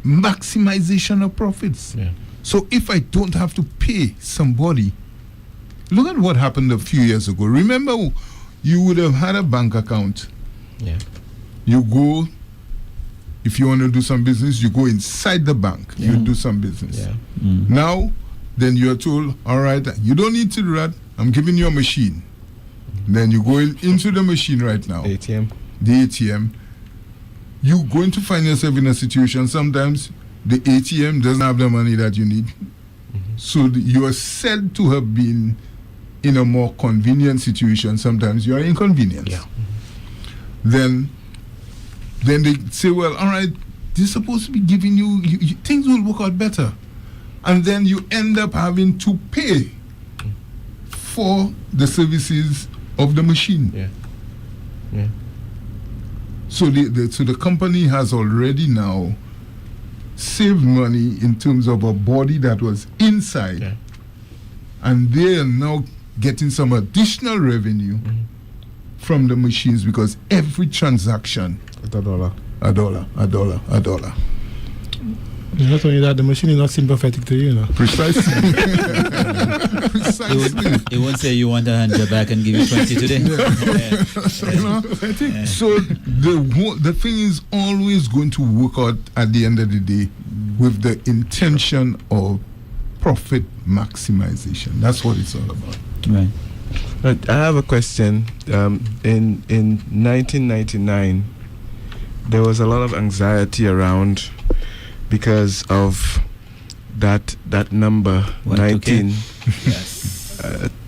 maximization of profits. So if I don't have to pay somebody, look at what happened a few years ago. Remember, you would have had a bank account. You go, if you want to do some business, you go inside the bank, you do some business. Now, then you're told, all right, you don't need to do that, I'm giving you a machine. Then you go into the machine right now. The ATM. You're going to find yourself in a situation, sometimes the ATM doesn't have the money that you need. So you are said to have been in a more convenient situation. Sometimes you are inconvenienced. Then they say, well, all right, this is supposed to be giving you things will work out better. And then you end up having to pay for the services of the machine. So the company has already now saved money in terms of a body that was inside, and they are now getting some additional revenue from the machines, because every transaction $1. It's not only that, the machine is not sympathetic to you, Precisely. It won't say you want 100 back and give you 20 today. So the thing is always going to work out at the end of the day with the intention of profit maximization. That's what it's all about. Right. I have a question. In 1999, there was a lot of anxiety around because of that number 19. Yes.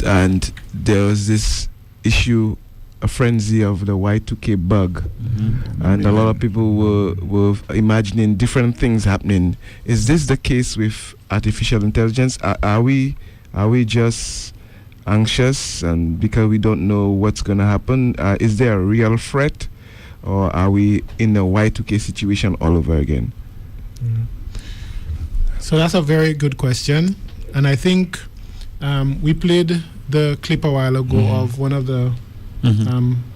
And there was this issue, a frenzy of the Y2K bug, and a lot of people were imagining different things happening. Is this the case with artificial intelligence? Are we just anxious, and because we don't know what's going to happen. Is there a real threat, or are we in a Y2K situation all over again? So that's a very good question, and I think we played the clip a while ago of one of the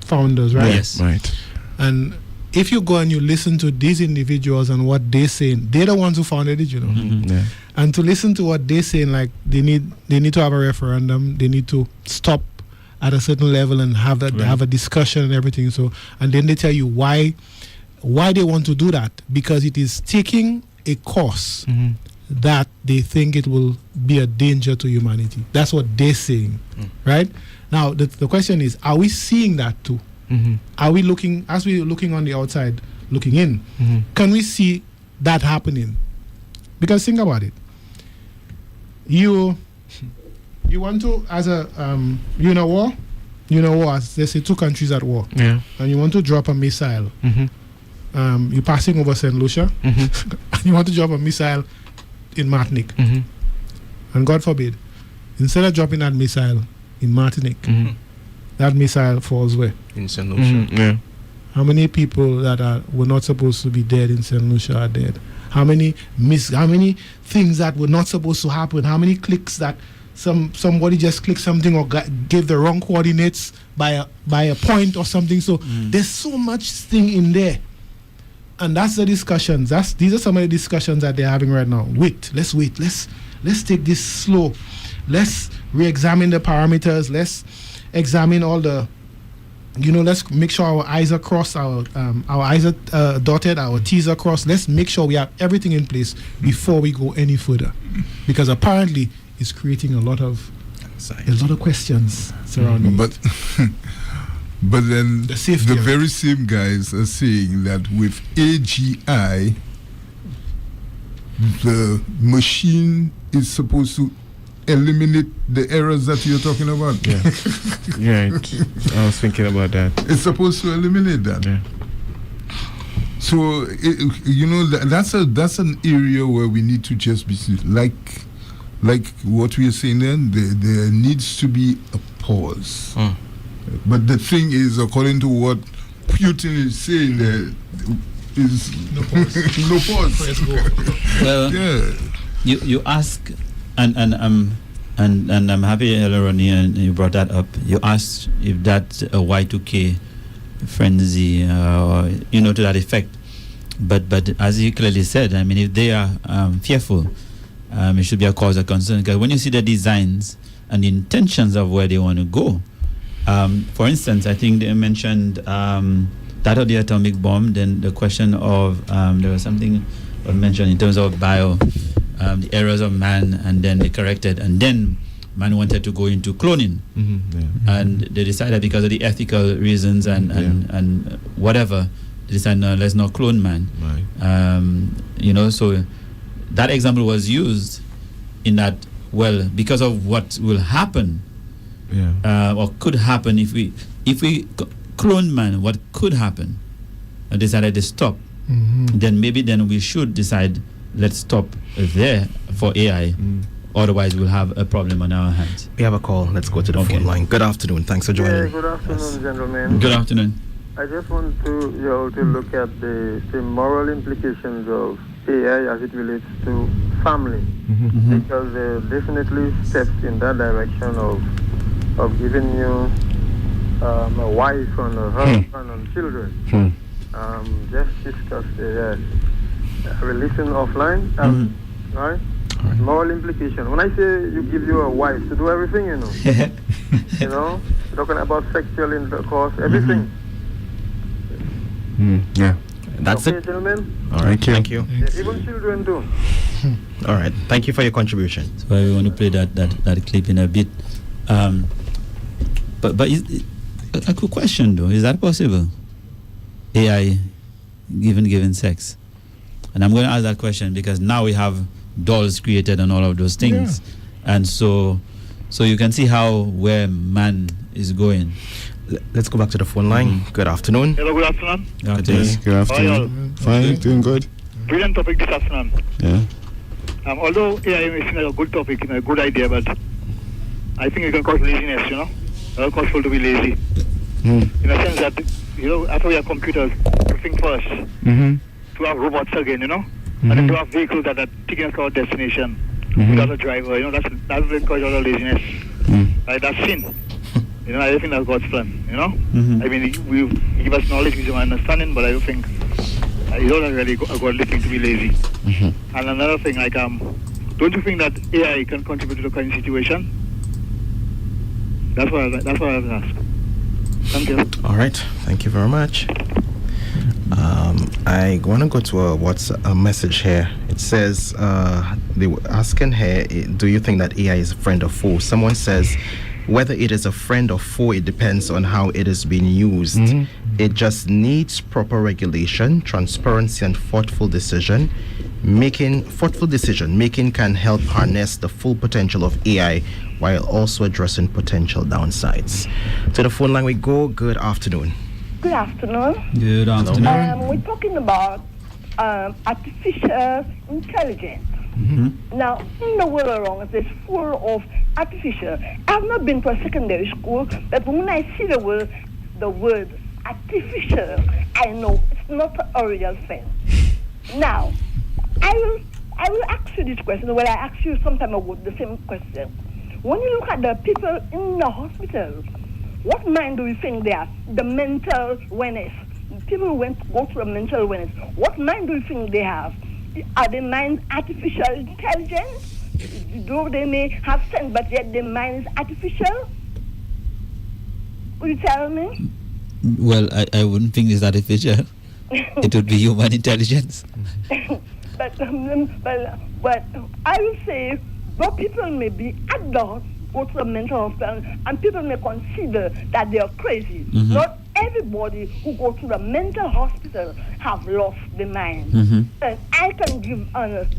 founders, right? Yes. Right. And if you go and you listen to these individuals and what they're saying, they're the ones who founded it, you know. Yeah. And to listen to what they're saying, like they need to have a referendum, they need to stop at a certain level and have a discussion and everything. So, and then they tell you why they want to do that, because it is taking a course that they think it will be a danger to humanity. That's what they're saying, right? Now the question is, are we seeing that too? Are we looking, as we're looking on the outside, looking in, can we see that happening? Because think about it. You want to, as a you know war, as they say, two countries at war, and you want to drop a missile. You're passing over St. Lucia, and you want to drop a missile in Martinique, and God forbid, instead of dropping that missile in Martinique, that missile falls where? In St. Lucia. How many people that were not supposed to be dead in St. Lucia are dead? How many things that were not supposed to happen? How many clicks that somebody just clicked something or gave the wrong coordinates by a point or something? So there's so much thing in there, and that's the discussions. These are some of the discussions that they're having right now. Let's wait. Let's take this slow. Let's re-examine the parameters. Let's examine all the. Let's make sure our I's are crossed, our I's are dotted, our T's are crossed. Let's make sure we have everything in place before we go any further, because apparently it's creating a lot of questions surrounding it. But then the very same guys are saying that with AGI, the machine is supposed to eliminate the errors that you're talking about. Yeah, I was thinking about that. It's supposed to eliminate that. Yeah. So that's an area where we need to just be like what we are saying. Then there needs to be a pause. But the thing is, according to what Putin is saying, there is no pause. No pause. Let's go. Well, you ask. And I'm happy, Ronnie, and you brought that up. You asked if that's a Y2K frenzy, to that effect. But as you clearly said, I mean, if they are fearful, it should be a cause of concern. Because when you see the designs and the intentions of where they want to go, for instance, I think they mentioned that of the atomic bomb. Then the question of there was something mentioned in terms of the errors of man, and then they corrected, and then man wanted to go into cloning, and they decided because of the ethical reasons and whatever, they decided, no, let's not clone man. Right. So that example was used in that, well, because of what will happen, or could happen if we clone man, what could happen, and decided to stop. Then maybe we should decide, let's stop there for AI. Otherwise, we'll have a problem on our hands. We have a call. Let's go to the phone line. Good afternoon. Thanks for joining. Good afternoon, gentlemen. Good afternoon. I just want to look at the moral implications of AI as it relates to family, because there definitely steps in that direction of giving you a wife and a husband and children. Just discussed releasing offline, right? Moral implication. When I say you give your wife to do everything, talking about sexual intercourse, everything. Yeah. That's okay, it. Gentlemen. All right. Thank you. Yeah, even children too. All right. Thank you for your contribution. That's why we want to play that clip in a bit. But a quick question though: is that possible? AI given sex? And I'm going to ask that question because now we have dolls created and all of those things, and so you can see where man is going. Let's go back to the phone line. Good afternoon. Hello, good afternoon. Good day. Good afternoon. Fine, doing good. Brilliant topic this afternoon. Yeah. Although AI is a good topic, a good idea, but I think it can cause laziness, It'll cause people to be lazy. In a sense that, after we have computers, to think first, to have robots again, and then to have vehicles that are taking us to our destination without a driver, that will encourage a lot of laziness. Right? That's sin. I don't think that's God's plan, I mean, He give us knowledge, wisdom, and understanding, but I don't think it's not really a godly thing to be lazy. And another thing, like, don't you think that AI can contribute to the current situation? That's what I was asked. Thank you. All right. Thank you very much. I want to go to a message here. It says, they were asking here, do you think that AI is a friend or foe? Someone says, whether it is a friend or foe, it depends on how it is being used. It just needs proper regulation, transparency, and thoughtful decision making. Thoughtful decision making can help harness the full potential of AI while also addressing potential downsides. To the phone line we go. Good afternoon. Good afternoon. Good afternoon. We're talking about artificial intelligence. Now, in the world around us, it's full of artificial. I've not been to a secondary school, but when I see the word artificial, I know it's not a real thing. Now, I will ask you this question. Well, I asked you some time ago the same question. When you look at the people in the hospital, what mind do you think they are? The mental wellness. People who go through a mental wellness. What mind do you think they have? Are they mind artificial intelligence? Though they may have sense, but yet their mind is artificial? Will you tell me? Well, I wouldn't think it's artificial. It would be human intelligence. But I will say, though people may be adults, go to a mental hospital, and people may consider that they are crazy. Not everybody who goes to the mental hospital have lost their mind. And I can give honest.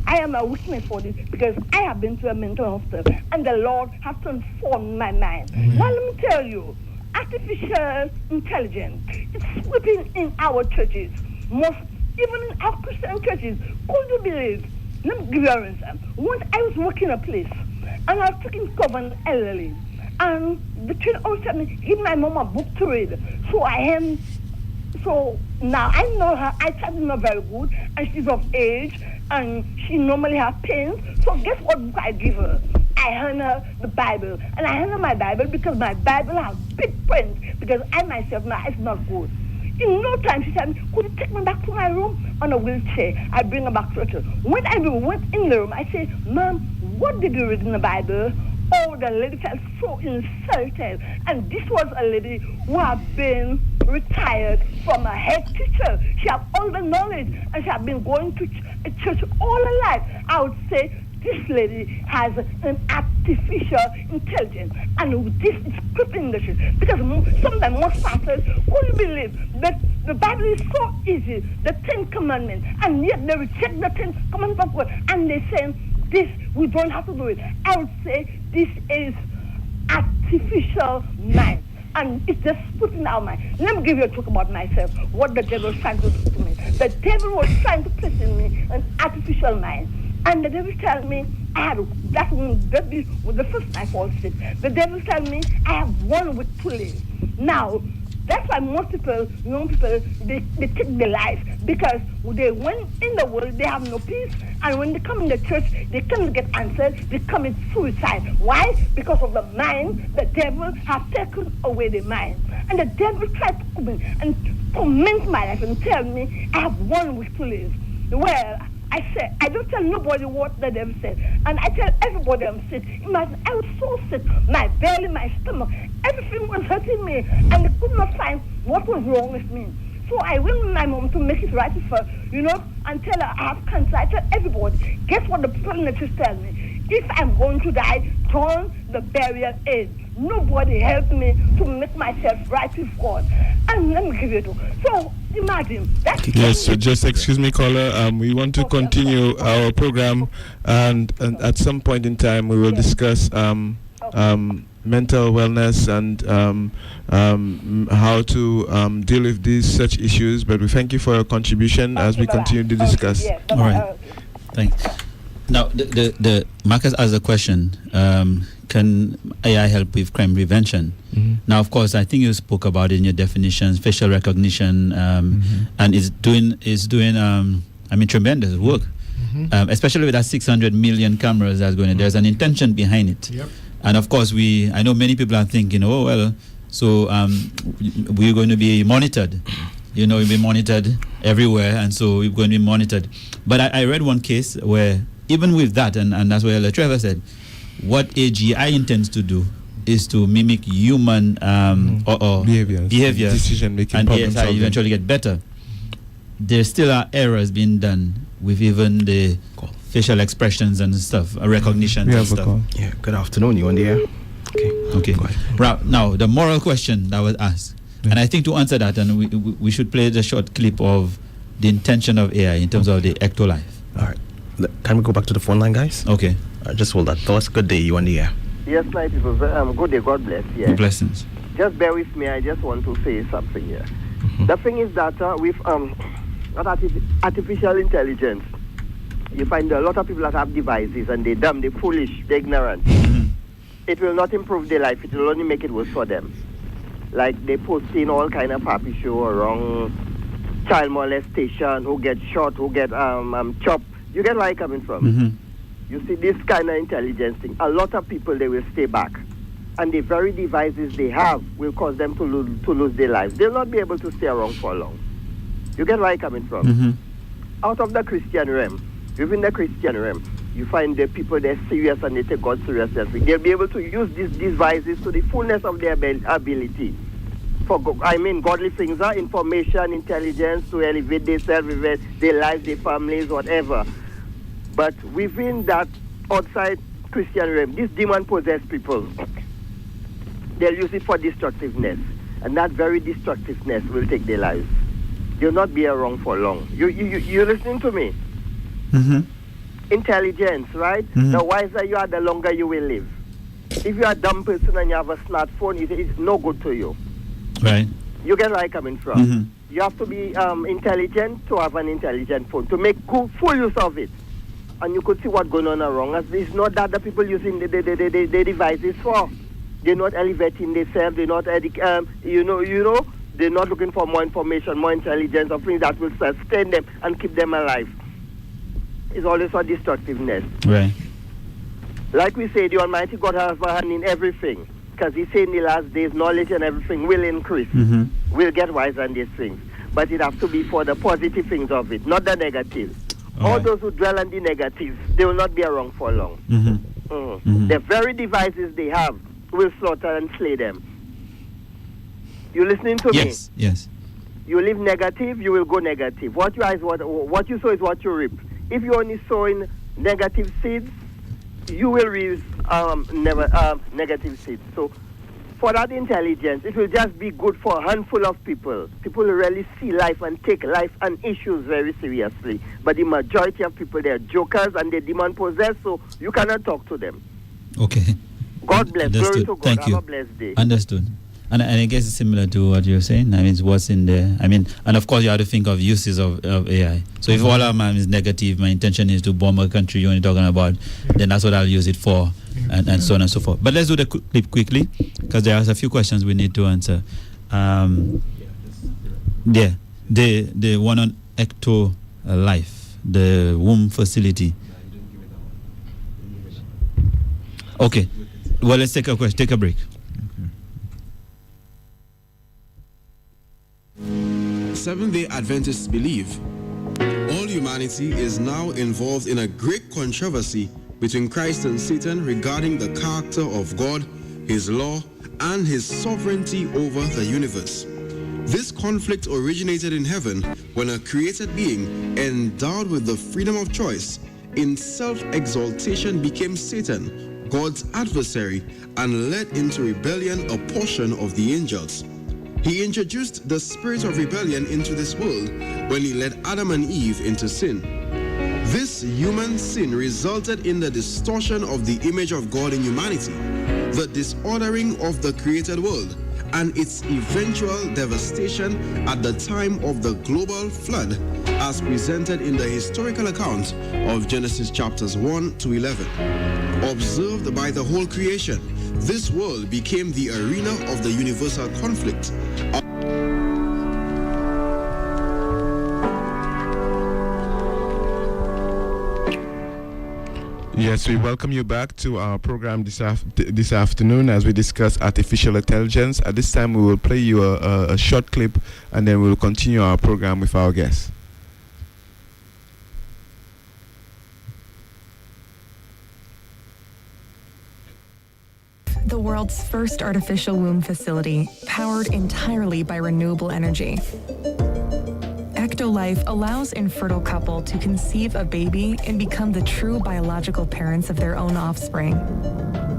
I am a witness for this because I have been to a mental hospital and the Lord has transformed my mind. Now let me tell you, artificial intelligence is sweeping in our churches. Even in our Christian churches. Could you believe? Let me give you an answer. Once I was working a place and I was taking care of an elderly, and the children all said me, give my mom a book to read. So now I know her, I started her very good, and she's of age, and she normally has pains. So guess what book I give her? I hand her the Bible. And I hand her my Bible because my Bible has big print, because I myself, my eyes not good. In no time, she said, could you take me back to my room on a wheelchair? I bring her back to the church. When I went in the room, I said, Mom, what did you read in the Bible? Oh, the lady felt so insulted. And this was a lady who had been retired from a head teacher. She had all the knowledge, and she had been going to church all her life. I would say, this lady has an artificial intelligence, and this is crippling the church. Because sometimes most pastors couldn't believe that the Bible is so easy, the 10 Commandments, and yet they reject the 10 Commandments of God, and they say, this, we don't have to do it. I would say this is artificial mind, and it's just putting our mind. Let me give you a talk about myself, what the devil was trying to do to me. The devil was trying to place in me an artificial mind. And the devil tell me, that was the first time I fall sick. The devil tell me, I have 1 week to live. Now, that's why most people, young people, they take their life. Because they went in the world, they have no peace. And when they come in the church, they can't get answers, they commit suicide. Why? Because of the mind, the devil has taken away the mind. And the devil tried to come in and torment my life and tell me, I have 1 week to live. Well, I said, I don't tell nobody what the devil said. And I tell everybody I'm sick. Imagine, I was so sick. My belly, my stomach, everything was hurting me. And they could not find what was wrong with me. So I went with my mom to make it right with her, and tell her I have cancer. I tell everybody, guess what the people in the church tell me? If I'm going to die, turn the burial in. Nobody helped me to make myself right with God. And let me give you two. So imagine that. Yes, so just excuse me, caller. We want to continue our program, and at some point in time we will discuss mental wellness and how to deal with these such issues. But we thank you for your contribution as we continue to discuss. All right. Thanks. Now, the Marcus asked a question. Can AI help with crime prevention? Now, of course, I think you spoke about it in your definitions, facial recognition, and is doing tremendous work. Especially with that 600 million cameras that's going in. There's an intention behind it. Yep. And of course, I know many people are thinking, so we're going to be monitored. We'll be monitored everywhere, and so we're going to be monitored. But I read one case where, even with that, and that's what Elder Trevor said, what AGI intends to do is to mimic human behavior, decision-making, and problem ASI solving. eventually get better. There still are errors being done with even the facial expressions and stuff, recognition and stuff. Yeah, good afternoon. You on the air? Okay. Right, now, the moral question that was asked. And I think to answer that, and we should play the short clip of the intention of AI in terms of the ecto-life. All right. Can we go back to the phone line, guys? Okay. Just hold that. Thoughts. Good day. You on the air? Yes, my people. Good day. God bless. Yeah. Blessings. Just bear with me. I just want to say something here. The thing is that with artificial intelligence, you find a lot of people that have devices and they're dumb, they're foolish, they're ignorant. It will not improve their life. It will only make it worse for them. Like they posting all kind of happy show around child molestation, who get shot, who get chopped. You get where I'm coming from? You see, this kind of intelligence thing, a lot of people, they will stay back. And the very devices they have will cause them to lose their lives. They'll not be able to stay around for long. You get where I'm coming from? Out of the Christian realm, within the Christian realm, you find the people they're serious and they take God seriously. They'll be able to use these devices to the fullness of their ability. For godly things, information, intelligence, to elevate themselves, their lives, their families, whatever. But within that outside Christian realm, these demon-possessed people, they'll use it for destructiveness. And that very destructiveness will take their lives. You'll not be around for long. You're listening to me? Intelligence, right? The wiser you are, the longer you will live. If you're a dumb person and you have a smartphone, it's no good to you. Right. You get where I'm coming from. You have to be intelligent to have an intelligent phone, to make full use of it. And you could see what's going on around us. It's not that the people using the devices for. They're not elevating themselves. They're not, they're not looking for more information, more intelligence, or things that will sustain them and keep them alive. It's always for destructiveness. Right. Like we say, the Almighty God has a hand in everything. Because He said in the last days, knowledge and everything will increase. We'll get wiser on these things. But it has to be for the positive things of it, not the negative. All those who dwell on the negatives, they will not be around for long. The very devices they have will slaughter and slay them. You listening to me? Yes. You live negative, you will go negative. What you sow is what you reap. If you only sow in negative seeds, you will reap negative seeds. So, for that intelligence, it will just be good for a handful of people. People who really see life and take life and issues very seriously. But the majority of people, they are jokers and they're demon-possessed, so you cannot talk to them. Okay. God bless. Understood. Glory to God. Thank you. Have a blessed day. Understood. And I guess it's similar to what you're saying. I mean, it's what's in there. I mean, and of course, you have to think of uses of AI. So if all of mine is negative, my intention is to bomb a country you're only talking about, then that's what I'll use it for, and so on and so forth. But let's do the clip quickly, because there are a few questions we need to answer. The one on Ecto Life, the womb facility. Okay. Well, let's take a break. Seventh-day Adventists believe all humanity is now involved in a great controversy between Christ and Satan regarding the character of God, His law, and His sovereignty over the universe. This conflict originated in heaven when a created being endowed with the freedom of choice in self-exaltation became Satan, God's adversary, and led into rebellion a portion of the angels. He introduced the spirit of rebellion into this world when he led Adam and Eve into sin. This human sin resulted in the distortion of the image of God in humanity, the disordering of the created world, and its eventual devastation at the time of the global flood, as presented in the historical account of Genesis chapters 1 to 11. Observed by the whole creation, this world became the arena of the universal conflict. Yes, we welcome you back to our program this afternoon as we discuss artificial intelligence. At this time, we will play you a short clip, and then we will continue our program with our guests. The world's first artificial womb facility, powered entirely by renewable energy. Ectolife allows infertile couple to conceive a baby and become the true biological parents of their own offspring.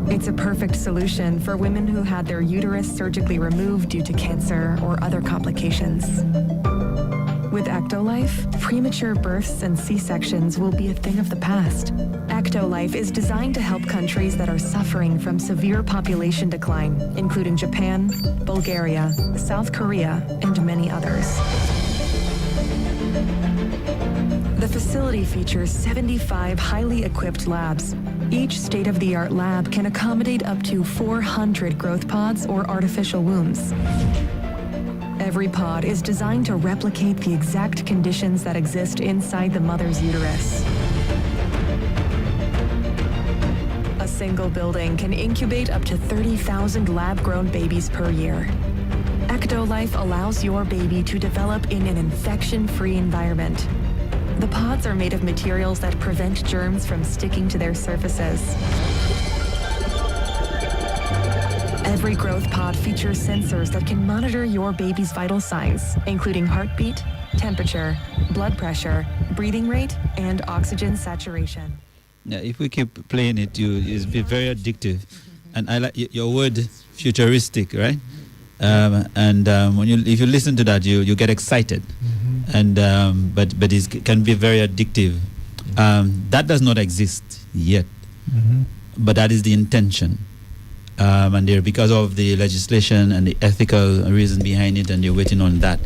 It's a perfect solution for women who had their uterus surgically removed due to cancer or other complications. With Ectolife, premature births and C-sections will be a thing of the past. Ectolife is designed to help countries that are suffering from severe population decline, including Japan, Bulgaria, South Korea, and many others. The facility features 75 highly equipped labs. Each state-of-the-art lab can accommodate up to 400 growth pods or artificial wombs. Every pod is designed to replicate the exact conditions that exist inside the mother's uterus. A single building can incubate up to 30,000 lab-grown babies per year. Ectolife allows your baby to develop in an infection-free environment. The pods are made of materials that prevent germs from sticking to their surfaces. Every growth pod features sensors that can monitor your baby's vital signs, including heartbeat, temperature, blood pressure, breathing rate, and oxygen saturation. Yeah, if we keep playing it, it's very addictive. And I like your word futuristic, right? If you listen to that, you get excited. And but it can be very addictive. That does not exist yet, but that is the intention. And they're because of the legislation and the ethical reason behind it, and they're waiting on that.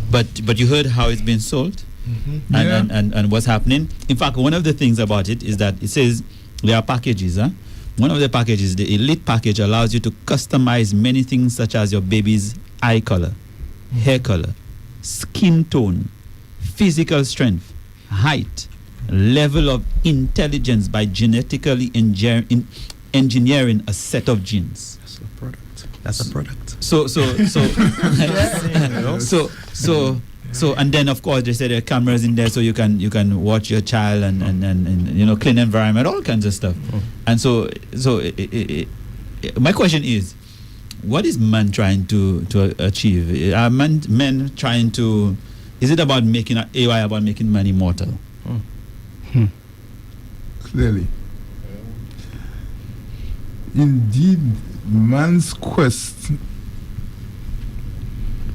But you heard how it's been sold, and what's happening. In fact, one of the things about it is that it says there are packages. One of the packages, the elite package, allows you to customize many things such as your baby's eye color, hair color, skin tone, physical strength, height, level of intelligence by genetically engineering a set of genes. That's a product. So and then of course they say there are cameras in there so you can watch your child and clean environment, all kinds of stuff. And so my question is, what is man trying to achieve? Are men trying to? Is it about making AI about making man immortal? Clearly. Indeed, man's quest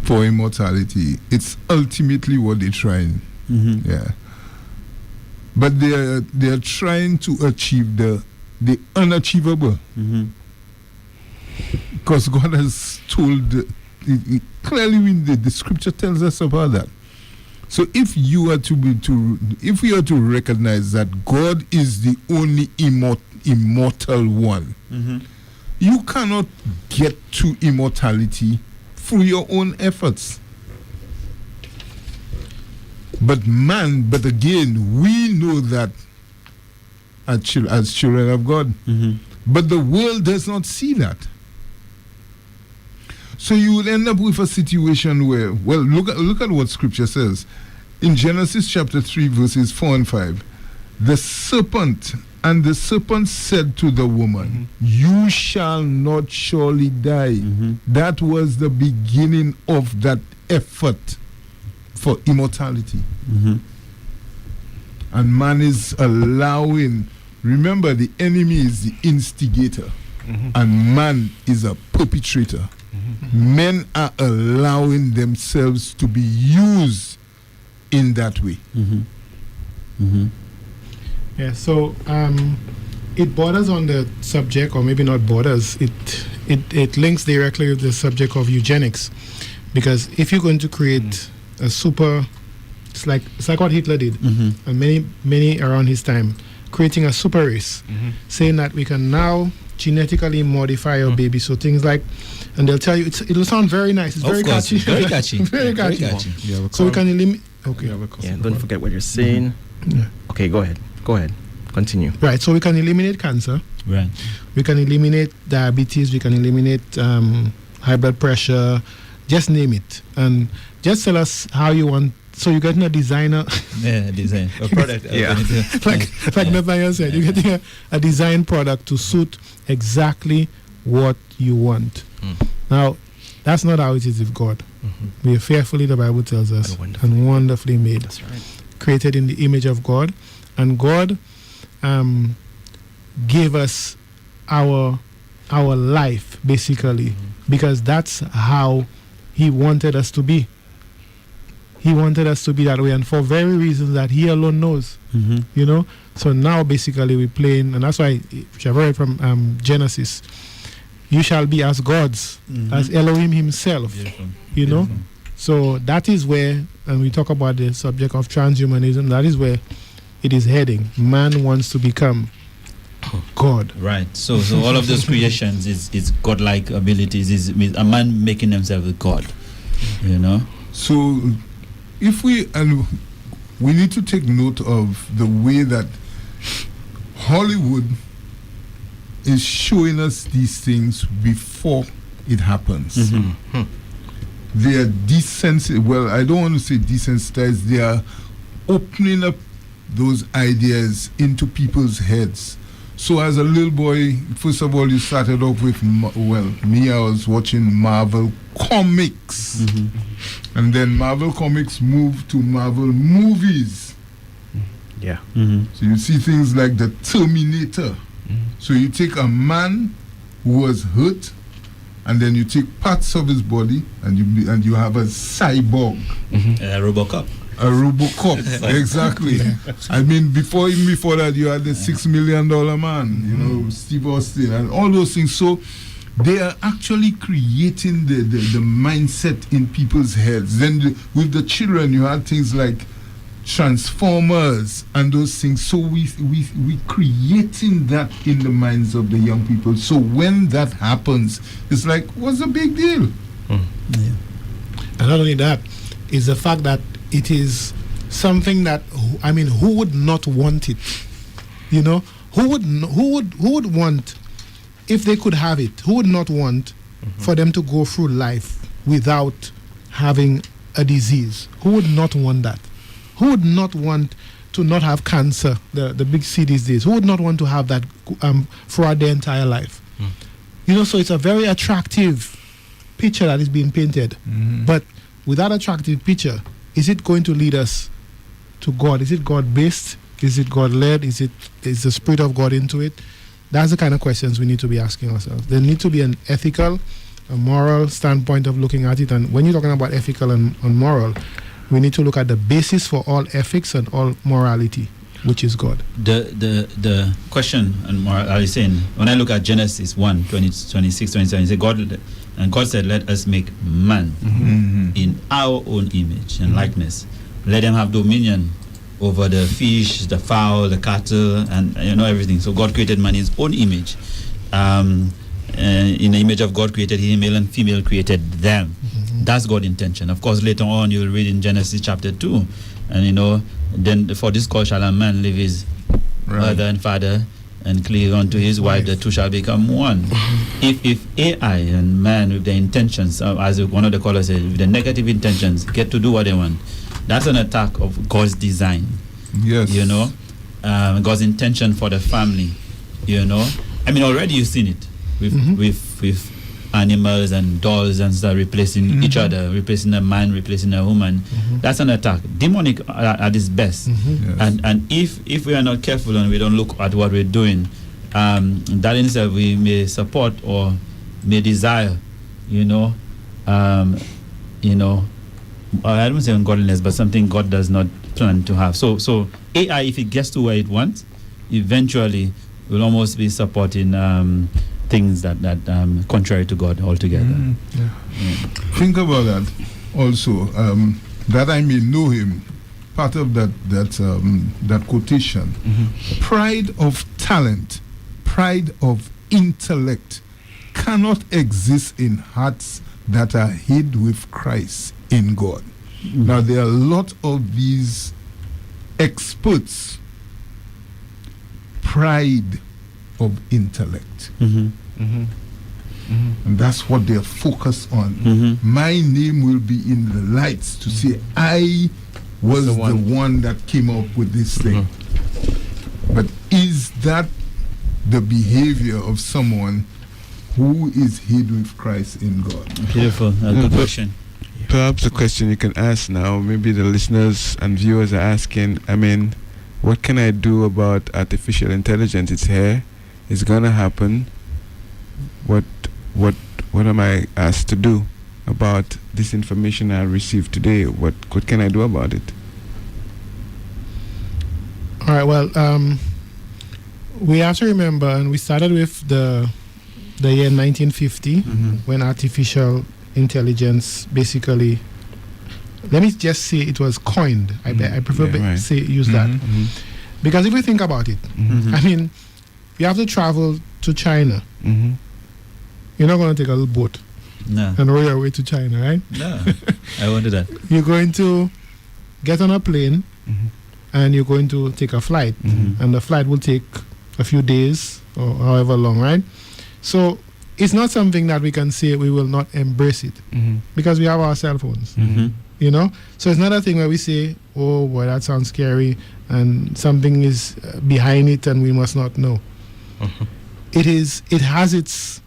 for immortality, it's ultimately what they're trying. Yeah. But they're trying to achieve the unachievable. Because God has told clearly, the scripture tells us about that. So if we are to recognize that God is the only immortal one, you cannot get to immortality through your own efforts. But again, we know that as children of God. But the world does not see that. So you will end up with a situation where, well, look at what Scripture says. In Genesis chapter 3, verses 4 and 5, the serpent said to the woman, you shall not surely die. That was the beginning of that effort for immortality. And man is allowing, remember, the enemy is the instigator, and man is a perpetrator. Men are allowing themselves to be used in that way. Yeah, so it borders on the subject, or maybe not borders. It it links directly with the subject of eugenics, because if you're going to create a super, it's like what Hitler did, and many around his time, creating a super race, saying that we can now genetically modify your baby, so things like, and they'll tell you it'll sound very nice, it's very catchy, very catchy, very catchy. So we can eliminate. Okay. Yeah, don't forget what you're saying. Okay, go ahead. Continue. Right, so we can eliminate cancer. Right. We can eliminate diabetes. We can eliminate high blood pressure. Just name it, and just tell us how you want. So you're getting a designer. Design a product. like Nathaniel said, you're getting a design product to suit exactly what you want. Now, that's not how it is with God. We are fearfully, the Bible tells us, and wonderfully made. That's right. Created in the image of God, and God gave us our life basically, because that's how He wanted us to be. He wanted us to be that way, and for very reasons that He alone knows. You know. So now basically we're playing, and that's why, which I've read from Genesis, you shall be as gods, as Elohim Himself. Beautiful. You know. So that is where, and we talk about the subject of transhumanism, that is where it is heading. Man wants to become God. Right. So all of those creations is godlike abilities, is a man making himself a god. You know? So if we need to take note of the way that Hollywood is showing us these things before it happens. They are desensitized. Well, I don't want to say desensitized. They are opening up those ideas into people's heads. So as a little boy, first of all, you started off with, I was watching Marvel Comics. And then Marvel Comics moved to Marvel movies. Yeah. So you see things like the Terminator. So you take a man who was hurt, and then you take parts of his body, and you have a cyborg. Robocop. A Robocop, exactly. I mean, before that, you had the $6 million man, you know, Steve Austin, and all those things. So they are actually creating the mindset in people's heads. Then with the children, you had things like Transformers and those things. So we creating that in the minds of the young people. So when that happens, it's like, what's the big deal? And not only that, is the fact that it is something that, I mean, who would not want it? You know, who would want, if they could have it, who would not want for them to go through life without having a disease? Who would not want that? Who would not want to not have cancer, the big C these days? Who would not want to have that throughout their entire life? You know, so it's a very attractive picture that is being painted. But with that attractive picture, is it going to lead us to God? Is it God-based? Is it God-led? Is the Spirit of God into it? That's the kind of questions we need to be asking ourselves. There need to be an ethical, a moral standpoint of looking at it. And when you're talking about ethical and moral, we need to look at the basis for all ethics and all morality, which is God. The question and moral, I was saying, when I look at Genesis 1, 26, 27, it said God said, let us make man in our own image and likeness. Let them have dominion over the fish, the fowl, the cattle, and everything. So God created man in his own image. In the image of God created he, male and female created them. That's God's intention. Of course, later on you'll read in Genesis chapter 2, and then for this cause shall a man leave his mother and father and cleave unto his wife, the two shall become one. If AI and man with the intentions, as one of the callers said, with the negative intentions, get to do what they want, that's an attack of God's design. Yes. God's intention for the family. I mean, already you've seen it with animals and dolls and stuff replacing each other, replacing a man, replacing a woman. That's an attack. Demonic at its best. Yes. And if we are not careful and we don't look at what we're doing, that in itself we may support or may desire, I don't say ungodliness, but something God does not plan to have. So AI, if it gets to where it wants, eventually will almost be supporting things that contrary to God altogether. Think about that also, that I may know him. Part of that quotation. Pride of talent, pride of intellect cannot exist in hearts that are hid with Christ in God. Now there are a lot of these experts, pride of intellect. And that's what they're focused on. My name will be in the lights to say I was the one that came up with this thing. But is that the behavior of someone who is hid with Christ in God? Beautiful. Good question. Perhaps a question you can ask now, maybe the listeners and viewers are asking, I mean, what can I do about artificial intelligence? It's here. It's going to happen. What am I asked to do about this information I received today? What can I do about it? All right, well, we have to remember, and we started with the year 1950, when artificial intelligence basically, let me just say it was coined. I prefer use that. Because if we think about it, I mean, you have to travel to China. You're not going to take a little boat and row your way to China, right? No, I won't do that. You're going to get on a plane and you're going to take a flight. And the flight will take a few days or however long, right? So it's not something that we can say we will not embrace it because we have our cell phones, you know? So it's not a thing where we say, oh, boy, that sounds scary and something is behind it and we must not know. It has its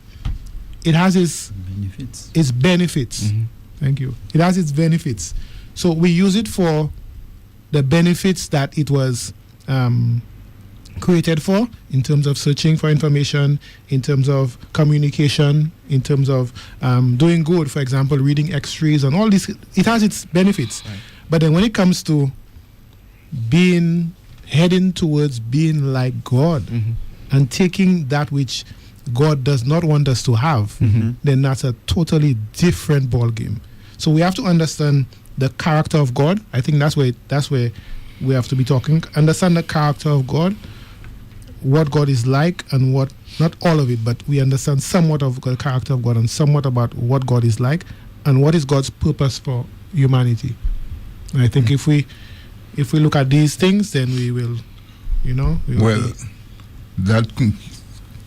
benefits. Thank you. It has its benefits. So we use it for the benefits that it was created for, in terms of searching for information, in terms of communication, in terms of doing good, for example, reading X-rays and all this. It has its benefits. Right. But then when it comes to heading towards being like God and taking that which God does not want us to have, then that's a totally different ball game. So we have to understand the character of God. I think that's where we have to be talking. Understand the character of God, what God is like, and what, not all of it, but we understand somewhat of the character of God and somewhat about what God is like and what is God's purpose for humanity. And I think if we look at these things, then we will,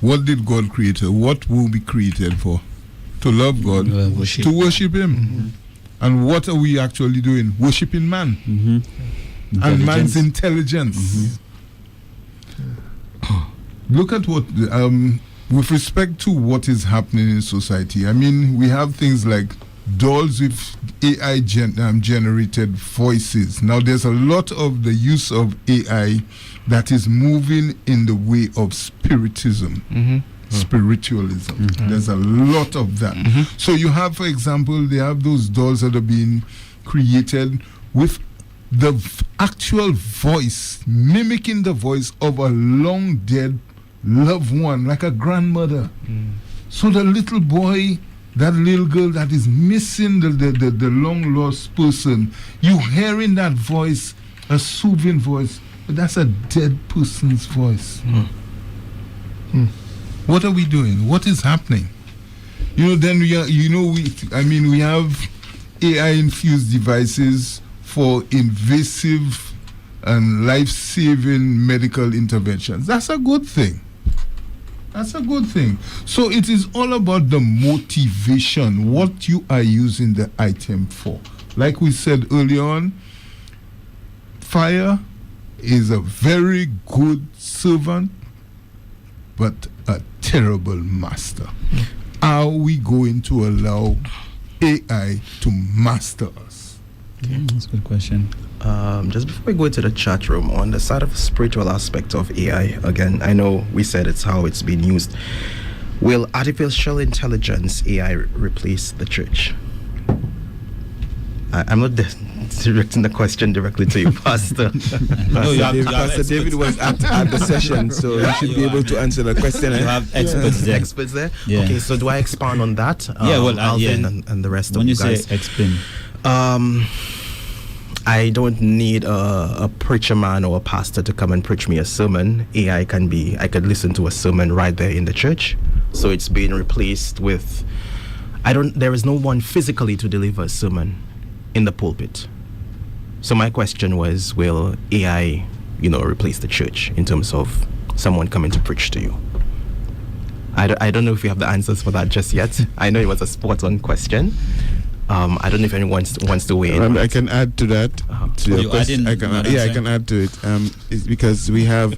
what did God create? What will be created for? To love God, to worship Him. And what are we actually doing? Worshipping man. And man's intelligence. Look at what, with respect to what is happening in society, I mean, we have things like dolls with AI generated voices. Now, there's a lot of the use of AI that is moving in the way of spiritism. Spiritualism. There's a lot of that. So you have, for example, they have those dolls that are being created with the actual voice, mimicking the voice of a long dead loved one, like a grandmother. So the little boy, that little girl that is missing the long lost person, you hearing that voice, a soothing voice, but that's a dead person's voice. What are we doing? What is happening? Then we have AI infused devices for invasive and life-saving medical interventions. That's a good thing. That's a good thing. So it is all about the motivation, what you are using the item for. Like we said earlier on, fire is a very good servant, but a terrible master. Are we going to allow AI to master us? That's a good question. Just before we go into the chat room, on the side of the spiritual aspect of AI, again, I know we said it's how it's being used. Will artificial intelligence, AI, replace the church? I'm not directing the question directly to you, Pastor. Pastor David was at the session, so he should be able to answer the question. You have experts there. Experts there? Yeah. Okay, so do I expound on that? Alvin and the rest when of you you guys. say explain. I don't need a preacher man or a pastor to come and preach me a sermon. I could listen to a sermon right there in the church. So it's being replaced with, there is no one physically to deliver a sermon in the pulpit. So my question was, will AI, replace the church in terms of someone coming to preach to you? I don't know if you have the answers for that just yet. I know it was a spot-on question. I don't know if anyone wants to weigh in. I can add to that. To your question. I can add to it. It's because we have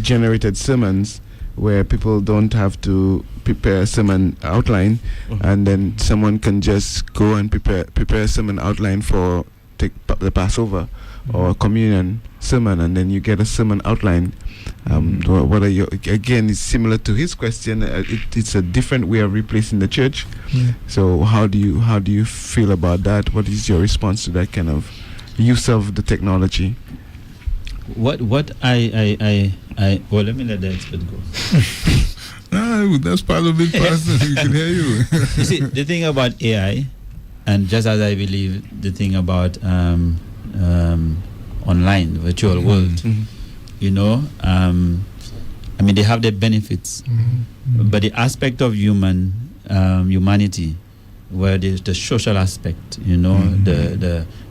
generated sermons where people don't have to prepare a sermon outline, and then someone can just go and prepare a sermon outline for the Passover or communion sermon, and then you get a sermon outline. Again, it's similar to his question. It's a different way of replacing the church. Yeah. So how do you feel about that? What is your response to that kind of use of the technology? Well, let me let the expert go. That's part of it, Pastor. We can hear you. You see, the thing about AI, and just as I believe the thing about online, virtual world, they have their benefits, but the aspect of humanity, where there's the social aspect,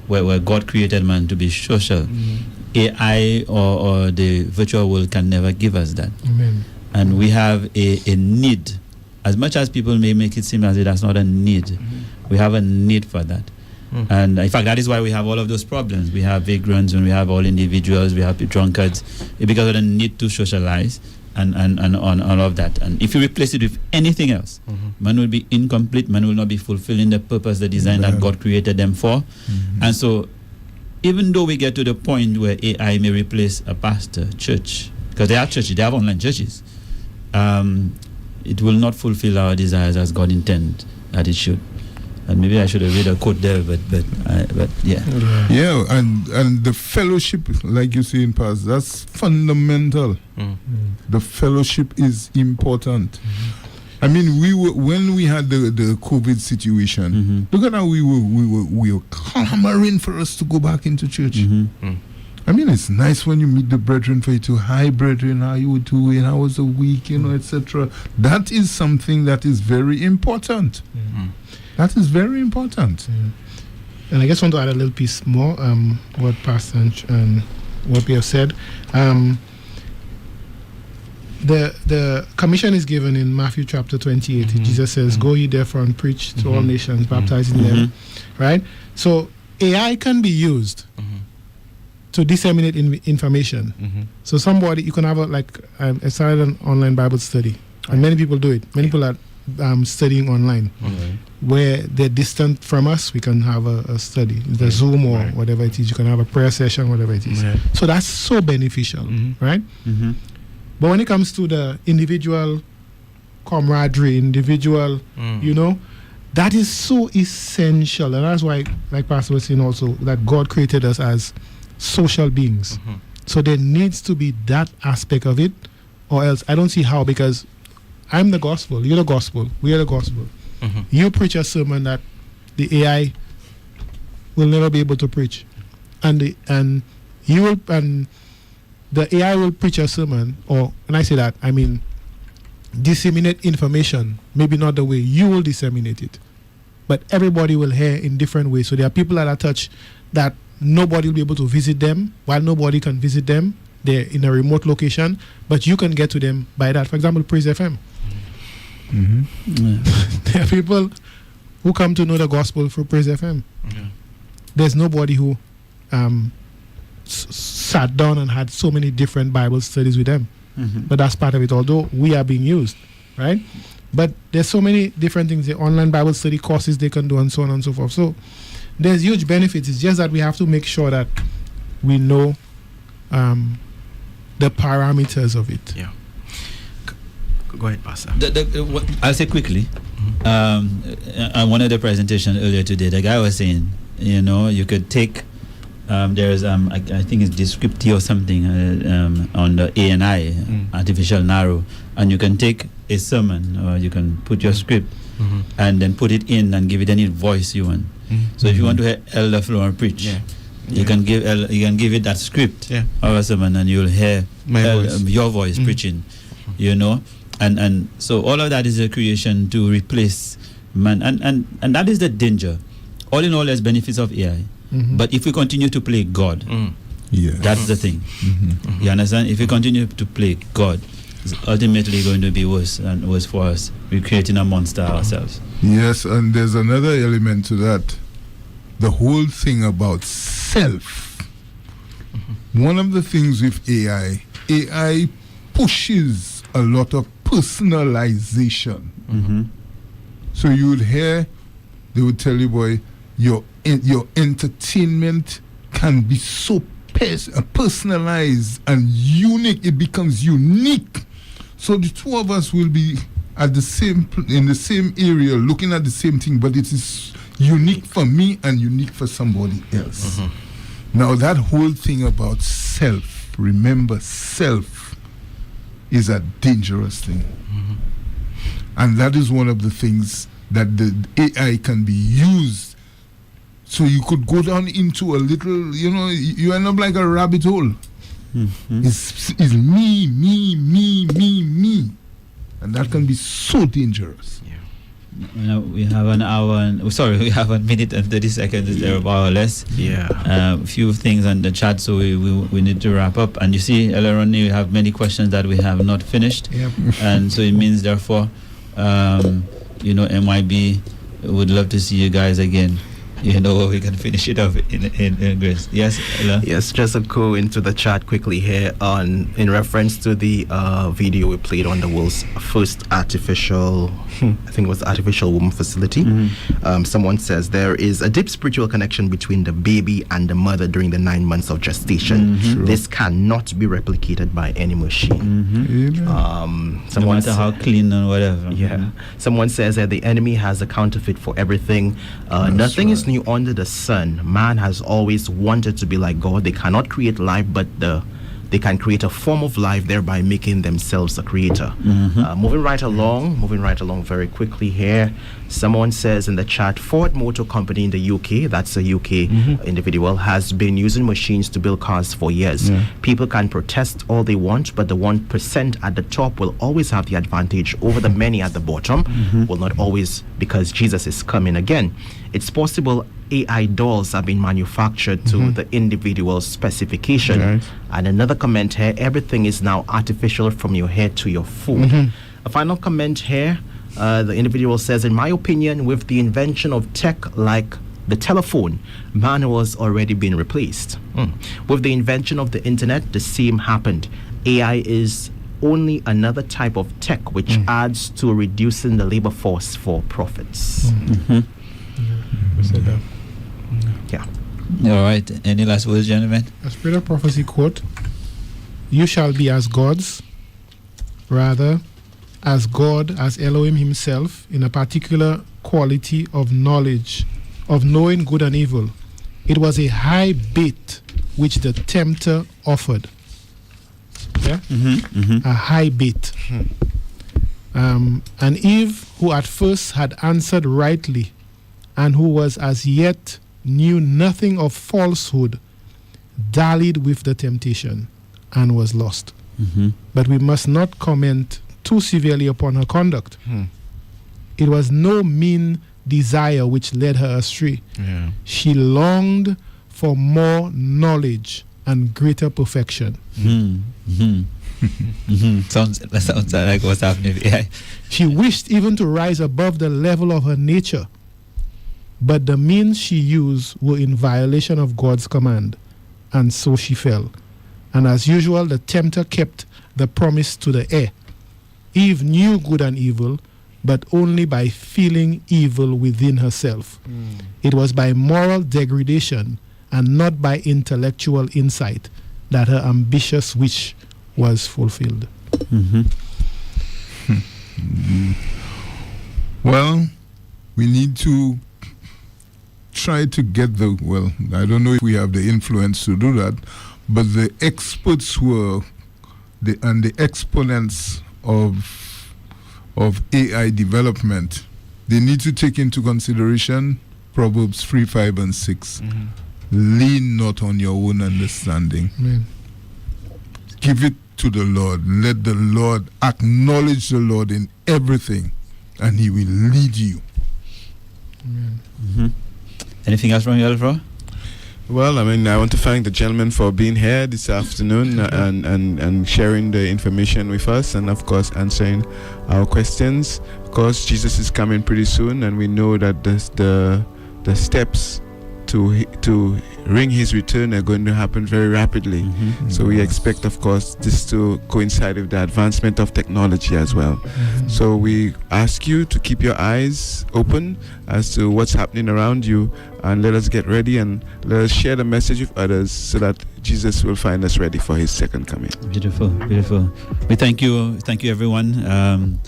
where God created man to be social, AI or the virtual world can never give us that. Amen. And we have a need, as much as people may make it seem as if that's not a need, we have a need for that. And in fact, that is why we have all of those problems. We have vagrants, and we have all individuals, we have drunkards, because of the need to socialize and all of that. And if you replace it with anything else, man will be incomplete, man will not be fulfilling the purpose, the design that God created them for. And so, even though we get to the point where AI may replace a pastor, church, because they are churches, they have online churches, it will not fulfill our desires as God intended that it should. And maybe I should have read a quote there, but yeah. Yeah, and the fellowship, like you say in past, that's fundamental. The fellowship is important. I mean, when we had the COVID situation, look at how we were clamoring for us to go back into church. I mean, it's nice when you meet the brethren for you to, hi brethren, how you doing, how was the week, etc. That is something that is very important. That is very important. And I just want to add a little piece more, what Pastor and what we have said. The commission is given in Matthew chapter 28. Jesus says, go ye therefore and preach to all nations, baptizing them. Right? So AI can be used to disseminate information. So somebody, you can have I started an online Bible study, and many people do it. Many people are studying online. Where they're distant from us, we can have a study, the Zoom or whatever it is. You can have a prayer session, whatever it is. So that's so beneficial, right? But when it comes to the individual camaraderie, that is so essential. And that's why, like Pastor was saying also, that God created us as social beings. So there needs to be that aspect of it, or else I don't see how, because I'm the gospel, you're the gospel, we are the gospel. You preach a sermon that the AI will never be able to preach, and the AI will preach a sermon, or when I say that, I mean disseminate information, maybe not the way you will disseminate it, but everybody will hear in different ways. So there are people that are touched that nobody will be able to visit them, while nobody can visit them. They're in a remote location, but you can get to them by that. For example, Praise FM. There are people who come to know the gospel through Praise FM. There's nobody who sat down and had so many different Bible studies with them. But that's part of it, although we are being used, right? But there's so many different things, the online Bible study courses they can do, and so on and so forth. So there's huge benefits. It's just that we have to make sure that we know the parameters of it. Yeah. Go ahead, Pastor. I'll say quickly. On one of the presentations earlier today, the guy was saying You know, you could take there's I think it's Descripti or something on the ANI, artificial narrow, and you can take a sermon, or you can put your script and then put it in and give it any voice you want. So if you want to hear Elder Flora preach, you can give it that script of a sermon, and you'll hear your voice preaching. You know, and so all of that is a creation to replace man, and that is the danger. All in all, there's benefits of AI. But if we continue to play God, that's the thing. You understand? If we continue to play God, it's ultimately going to be worse and worse for us. We're creating a monster ourselves. Yes, and there's another element to that. The whole thing about self. One of the things with AI pushes a lot of personalization. So you would hear, they would tell you, boy, your entertainment can be so personalized and unique. It becomes unique. So the two of us will be at the same in the same area, looking at the same thing, but it is unique for me and unique for somebody else. Now that whole thing about self, remember, self is a dangerous thing. And that is one of the things that the AI can be used. So you could go down into a little, you end up like a rabbit hole. It's me. And that can be so dangerous. We have an hour we have 1 minute and 30 seconds instead of hour less. A few things on the chat, so we need to wrap up. And you see, Ella, we have many questions that we have not finished. And so it means, therefore, MYB would love to see you guys again. We can finish it off in grace. Yes, Ella? Yes, just to go into the chat quickly here in reference to the video we played on the world's first artificial, I think it was artificial womb facility. Someone says there is a deep spiritual connection between the baby and the mother during the 9 months of gestation. This cannot be replicated by any machine. No matter how clean and whatever. Someone says that the enemy has a counterfeit for everything. Nothing is new under the sun. Man has always wanted to be like God. They cannot create life, but they can create a form of life, thereby making themselves a creator. Moving right along very quickly here. Someone says in the chat, Ford Motor Company in the UK, that's a UK individual, has been using machines to build cars for years. People can protest all they want, but the 1% at the top will always have the advantage over the many at the bottom. Well, not always, because Jesus is coming again. It's possible AI dolls have been manufactured to the individual specification. And another comment here, everything is now artificial from your head to your foot. A final comment here, the individual says, in my opinion, with the invention of tech like the telephone, man was already being replaced. With the invention of the internet, the same happened. AI is only another type of tech which adds to reducing the labor force for profits. All right. Any last words, gentlemen? A Spirit of Prophecy quote: "You shall be as gods, rather as God, as Elohim himself, in a particular quality of knowledge, of knowing good and evil. It was a high bait which the tempter offered." A high bait. And Eve, who at first had answered rightly, and who was as yet knew nothing of falsehood, dallied with the temptation and was lost. But we must not comment too severely upon her conduct. It was no mean desire which led her astray. She longed for more knowledge and greater perfection. Sounds like what's happening. She wished even to rise above the level of her nature, but the means she used were in violation of God's command, and so she fell. And as usual, the tempter kept the promise to the air. Eve knew good and evil, but only by feeling evil within herself. It was by moral degradation and not by intellectual insight that her ambitious wish was fulfilled. Well, we need to tried to get I don't know if we have the influence to do that, but the experts and the exponents of AI development, they need to take into consideration Proverbs 3, 5, and 6. Lean not on your own understanding. Amen. Give it to the Lord. Let the Lord acknowledge the Lord in everything, and He will lead you. Mm-hmm. Anything else from you, Alfred? Well, I want to thank the gentleman for being here this afternoon and sharing the information with us, and of course answering our questions. Of course, Jesus is coming pretty soon, and we know that the steps to ring His return are going to happen very rapidly. So we expect, of course, this to coincide with the advancement of technology as well. So we ask you to keep your eyes open as to what's happening around you, and let us get ready and let us share the message with others so that Jesus will find us ready for His second coming. Beautiful. We thank you everyone.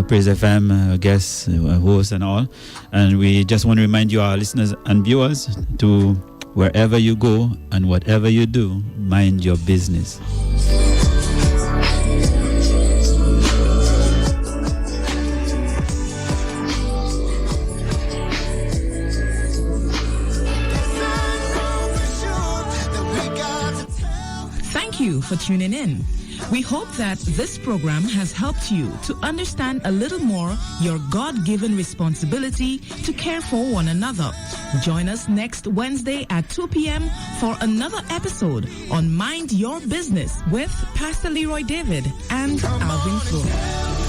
Praise FM guests, hosts, and all. And we just want to remind you, our listeners and viewers, to wherever you go and whatever you do, mind your business. Thank you for tuning in. We hope that this program has helped you to understand a little more your God-given responsibility to care for one another. Join us next Wednesday at 2 p.m. for another episode on Mind Your Business with Pastor Leroy David and Alvin Flo.